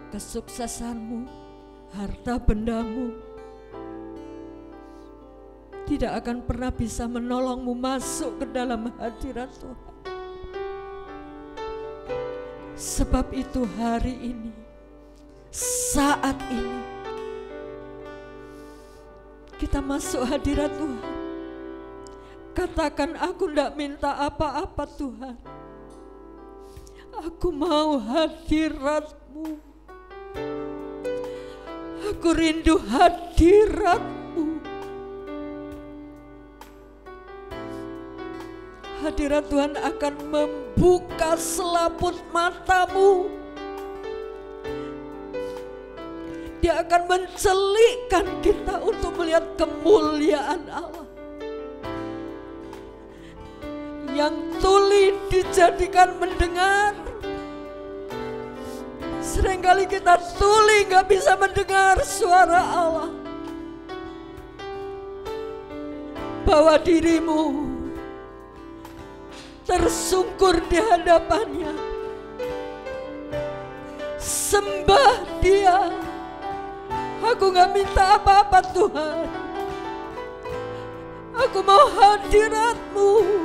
C: Kesuksesanmu, harta bendamu tidak akan pernah bisa menolongmu masuk ke dalam hadirat Tuhan. Sebab itu hari ini, saat ini, kita masuk hadirat Tuhan. Katakan, aku tidak minta apa-apa Tuhan. Aku mau hadirat-Mu. Aku rindu hadirat-Mu. Hadirat Tuhan akan membuka selaput matamu. Dia akan mencelikkan kita untuk melihat kemuliaan Allah. Yang tuli dijadikan mendengar. Seringkali kita tuli gak bisa mendengar suara Allah. Bawa dirimu tersungkur di hadapannya. Sembah Dia. Aku gak minta apa-apa Tuhan. Aku mau hadirat-Mu.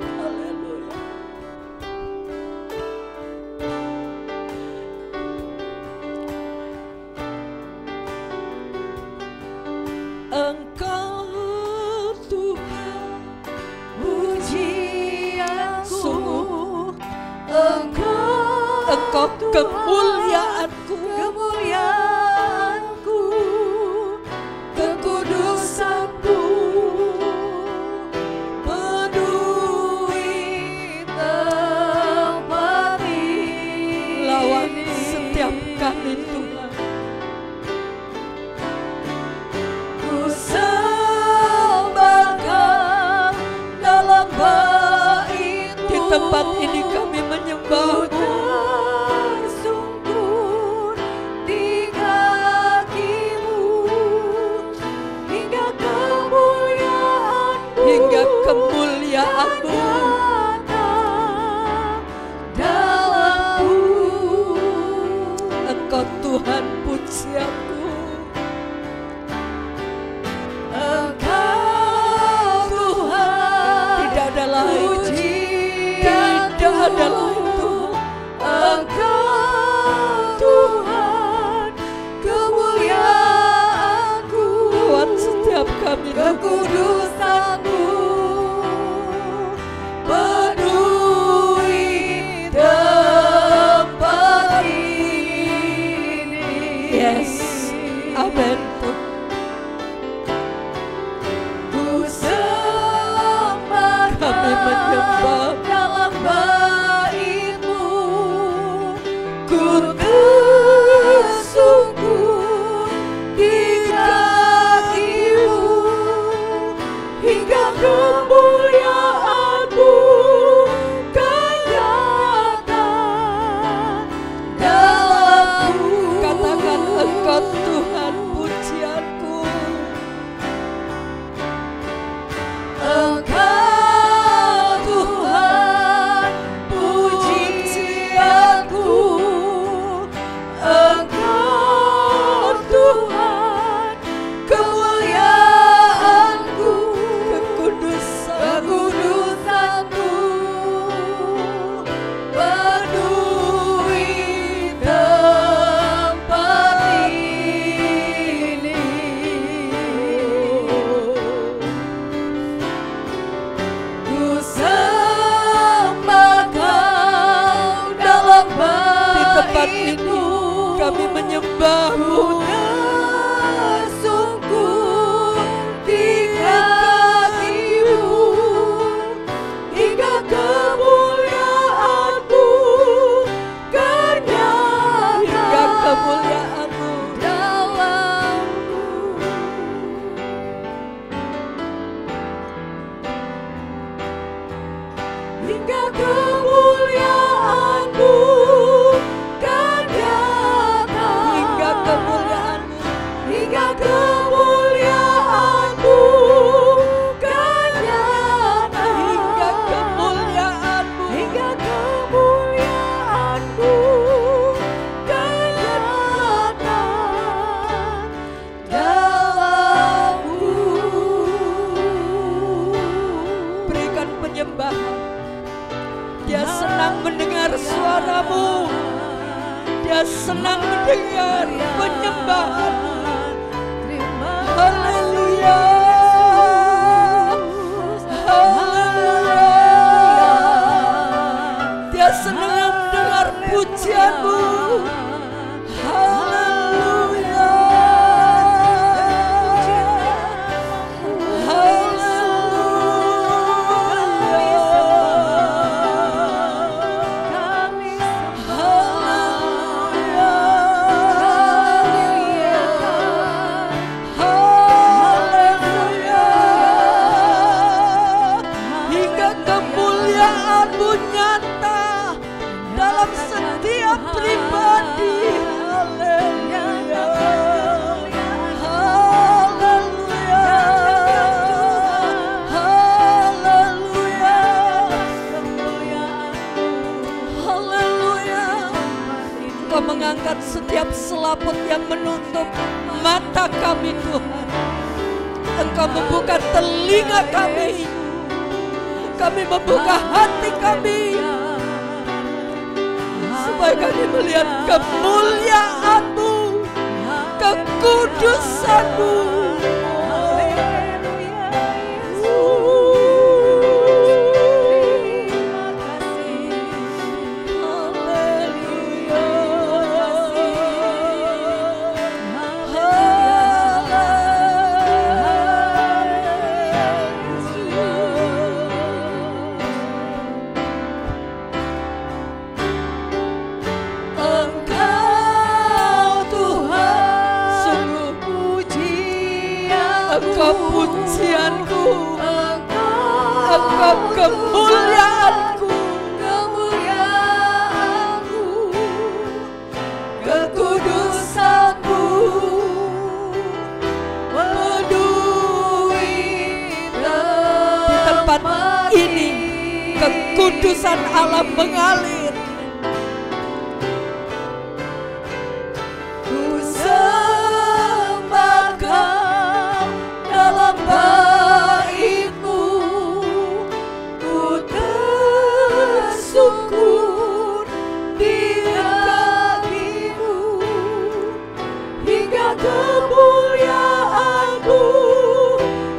C: Haleluya. Engkau Tuhan, pujianku. Engkau kemuliaanku. Kekudusanku, penuhi tempat ini. Lawan setiap kami Tuhan. Ku sembahkan dalam bait-Mu. Di tempat ini kami menyembah-Mu. Kemuliaan-Mu dalam-Mu. Engkau Tuhan pujianku. Engkau Tuhan, tidak ada lain. Tidak ada lain Tuhan. Engkau Tuhan, kemuliaan-Ku. Lewat setiap kami kekudusan-Mu. Amin. Ku sembah, kami menyembah dalam bait-Mu. Ku tersungkur di kaki-Mu hingga kemuliaan-Mu kan nyata dalam-Mu. Katakan, Engkau Tuhan pujianku. Engkau Tuhan pujianku. Engkau Tuhan kemuliaan-Ku. Kekudusan-Mu penuhi tempat ini. Ku sembah Kau dalam bait-Mu. Di tempat ini kami menyembah-Mu. Tersungkur di kaki-Mu hingga kemuliaan-Mu kan nyata. Hingga kemuliaan-Mu dalam-Mu. Hingga kemuliaan-Mu kan nyata. Hingga kemuliaan-Mu. Hingga kemuliaan-Mu kan nyata. Hingga kemuliaan-Mu. penyembahan. Dia senang mendengar suaramu. Dia senang mendengar penyembahan. Haleluya. Haleluya. Dia senang mendengar pujianmu. Haleluya. Mengangkat setiap selaput yang menutup mata kami, Tuhan. Engkau membuka telinga kami. Kami membuka hati kami supaya kami melihat kemuliaan-Mu, kekudusan-Mu. Pujianku, Engkau kemuliaanku, kekudusan-Mu. Di tempat ini kekudusan Allah mengalir. Bait-Mu, ku tersyukur di kaki-Mu, hingga kemuliaan-Mu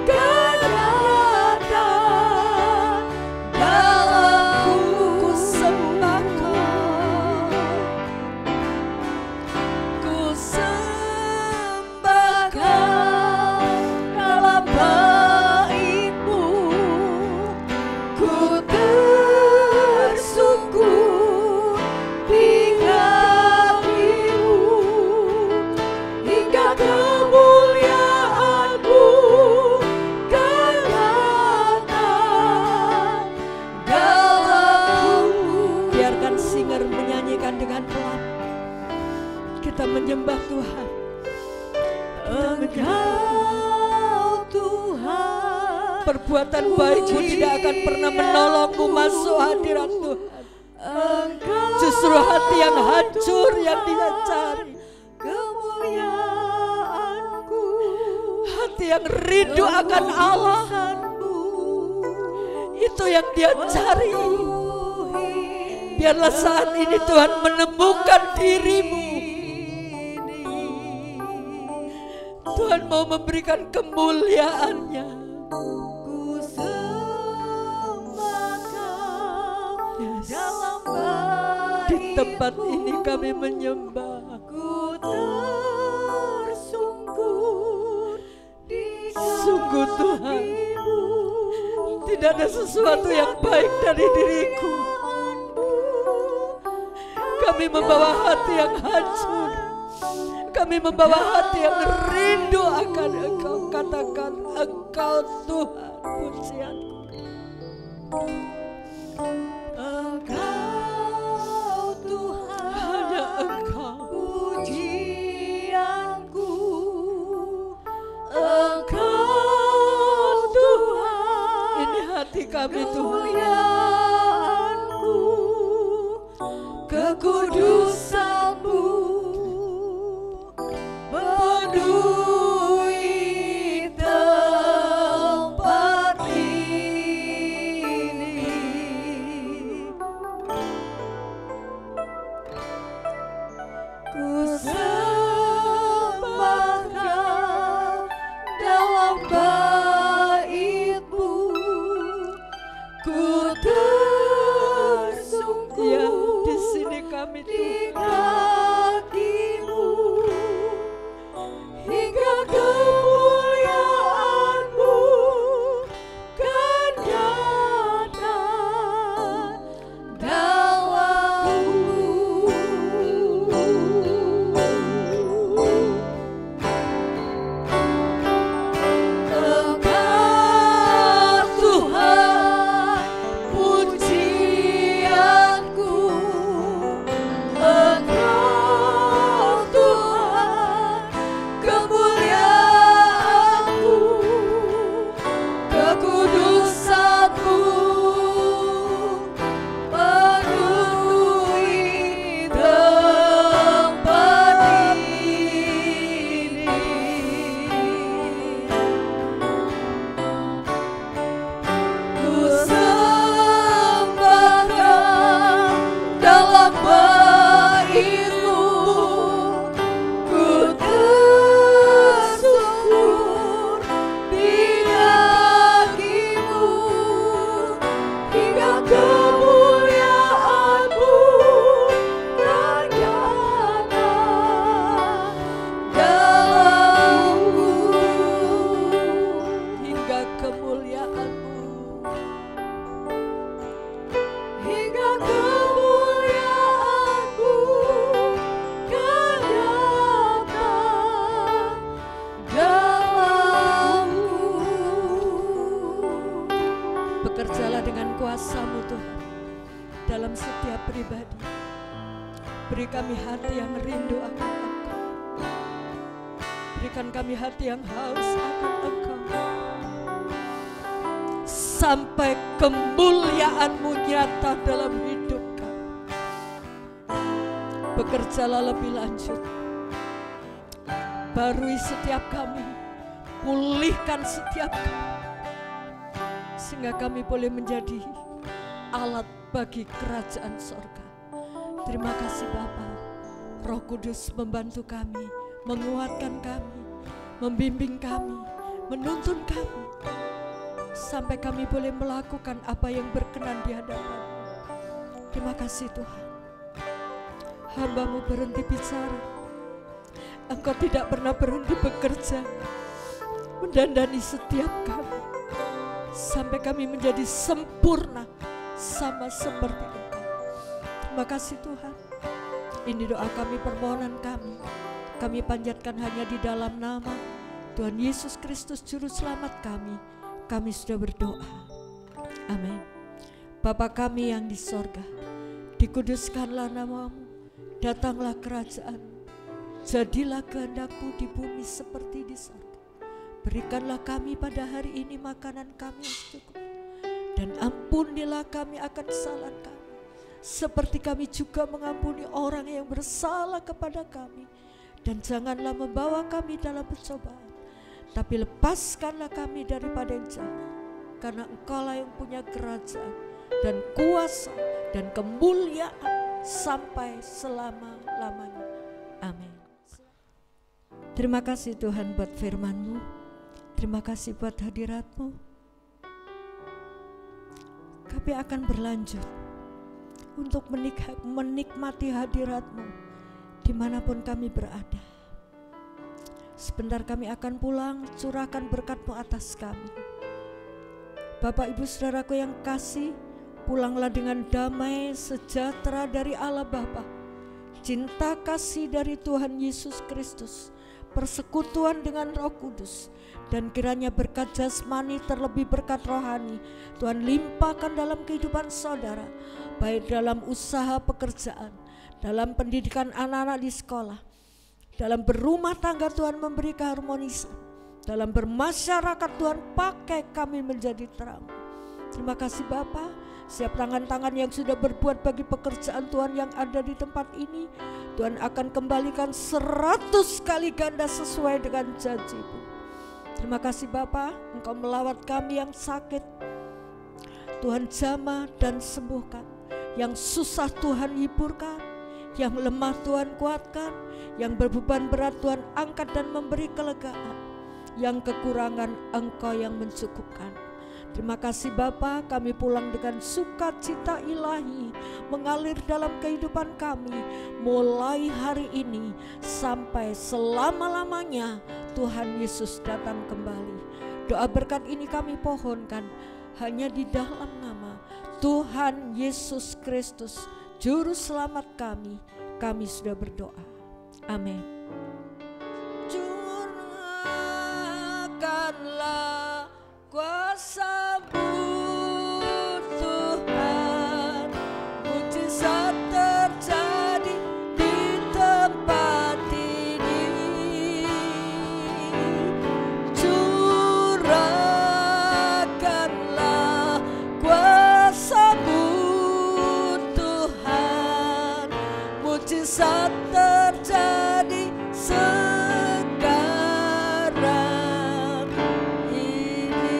C: kan datang dalamku. Ku sembahkan, ku sembahkan Bait-Mu, ku tersyukur di kaki-Mu, hingga kemuliaan-Mu kan datang dalamku. Biarkan singer menyanyikan dengan pelan. Kita menyembah Tuhan. Perbuatan baik-Mu tidak akan pernah menolong-Mu masuk hadirat Tuhan. Justru hati yang hancur yang Dia cari. Hati yang rindu akan Allah, itu yang Dia cari. Biarlah saat ini Tuhan menemukan diri-Mu. Tuhan mau memberikan kemuliaan-Nya. Di tempat ini kami menyembah. Ku tersungkur di sungguh Tuhan, tidak ada sesuatu yang baik dari diriku. Kami membawa hati yang hancur. Kami membawa hati yang rindu akan Engkau. Katakan, Engkau Tuhan pujianku. Engkau Tuhan, hanya Engkau pujianku. Engkau Tuhan, ini hati kami Tuhan. Kekudusan-Mu penuhi tempat ini.
B: ku tersungkur
C: Ya, di sini kami
B: di
C: Tuhan.
B: kakimu hingga kemuliaan-Mu kan nyata dalamku. Engkau Tuhan pujianku, Engkau Tuhan kemuliaan-Mu, kekudusan-Mu penuhi tempat ini. Ku sembahkan dalam bait-Mu, ku tersungkur di kakimu hingga kemuliaan-Mu kan nyata dalamku.
C: Hingga kemuliaan-Mu,
B: Hingga kemuliaan-Mu kan nyata dalamku.
C: bekerjalah dengan kuasa-Mu Tuhan dalam setiap pribadi. Beri kami hati yang rindu akan Engkau. Berikan kami hati yang haus akan Engkau. Sampai kemuliaan-Mu nyata dalam hidup kami. Bekerjalah lebih lanjut. Barui setiap kami. Pulihkan setiap kami. Sehingga kami boleh menjadi alat bagi kerajaan sorga. Terima kasih Bapa. Roh Kudus membantu kami, menguatkan kami, membimbing kami, menuntun kami, sampai kami boleh melakukan apa yang berkenan di hadapan. Terima kasih Tuhan. Hamba-Mu berhenti bicara, Engkau tidak pernah berhenti bekerja, mendandani setiap kami, sampai kami menjadi sempurna sama seperti Engkau. Terima kasih Tuhan. Ini doa kami, permohonan kami. Kami panjatkan hanya di dalam nama Tuhan Yesus Kristus Juru Selamat kami. Kami sudah berdoa. Amin. Bapa kami yang di sorga, dikuduskanlah nama-Mu, datanglah kerajaan, jadilah kehendak-Mu di bumi seperti di sorga. Berikanlah kami pada hari ini makanan kami yang cukup, dan ampunilah kami akan kesalahan kami, seperti kami juga mengampuni orang yang bersalah kepada kami. Dan janganlah membawa kami dalam pencobaan, tapi lepaskanlah kami daripada yang jahat. Karena Engkau-lah yang punya kerajaan dan kuasa dan kemuliaan sampai selama-lamanya. Amin. Terima kasih Tuhan buat firman-Mu. Terima kasih buat hadirat-Mu. Kami akan berlanjut untuk menikmati hadirat-Mu dimanapun kami berada. Sebentar kami akan pulang, curahkan berkat-Mu atas kami. Bapak Ibu Saudaraku yang kasih, pulanglah dengan damai sejahtera dari Allah Bapa, cinta kasih dari Tuhan Yesus Kristus, persekutuan dengan Roh Kudus, dan kiranya berkat jasmani terlebih berkat rohani Tuhan limpahkan dalam kehidupan saudara, baik dalam usaha pekerjaan, dalam pendidikan anak-anak di sekolah, dalam berumah tangga Tuhan memberi keharmonisan, dalam bermasyarakat Tuhan pakai kami menjadi terang. Terima kasih Bapa. Siap tangan-tangan yang sudah berbuat bagi pekerjaan Tuhan yang ada di tempat ini, Tuhan akan kembalikan 100 kali ganda sesuai dengan janji-Mu. Terima kasih Bapa, Engkau melawat kami yang sakit, Tuhan jamah dan sembuhkan. Yang susah Tuhan hiburkan, yang lemah Tuhan kuatkan, yang berbeban berat Tuhan angkat dan memberi kelegaan, yang kekurangan Engkau yang mencukupkan. Terima kasih Bapa, kami pulang dengan sukacita ilahi mengalir dalam kehidupan kami mulai hari ini sampai selama-lamanya Tuhan Yesus datang kembali. Doa berkat ini kami pohonkan hanya di dalam nama Tuhan Yesus Kristus, Juru Selamat kami sudah berdoa. Amin. Curahkanlah kuasa-Mu Tuhan, mujizat terjadi di tempat ini. Curahkanlah kuasa-Mu Tuhan, mujizat terjadi sekarang ini.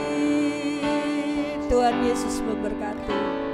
C: Tuhan Yesus memberkati.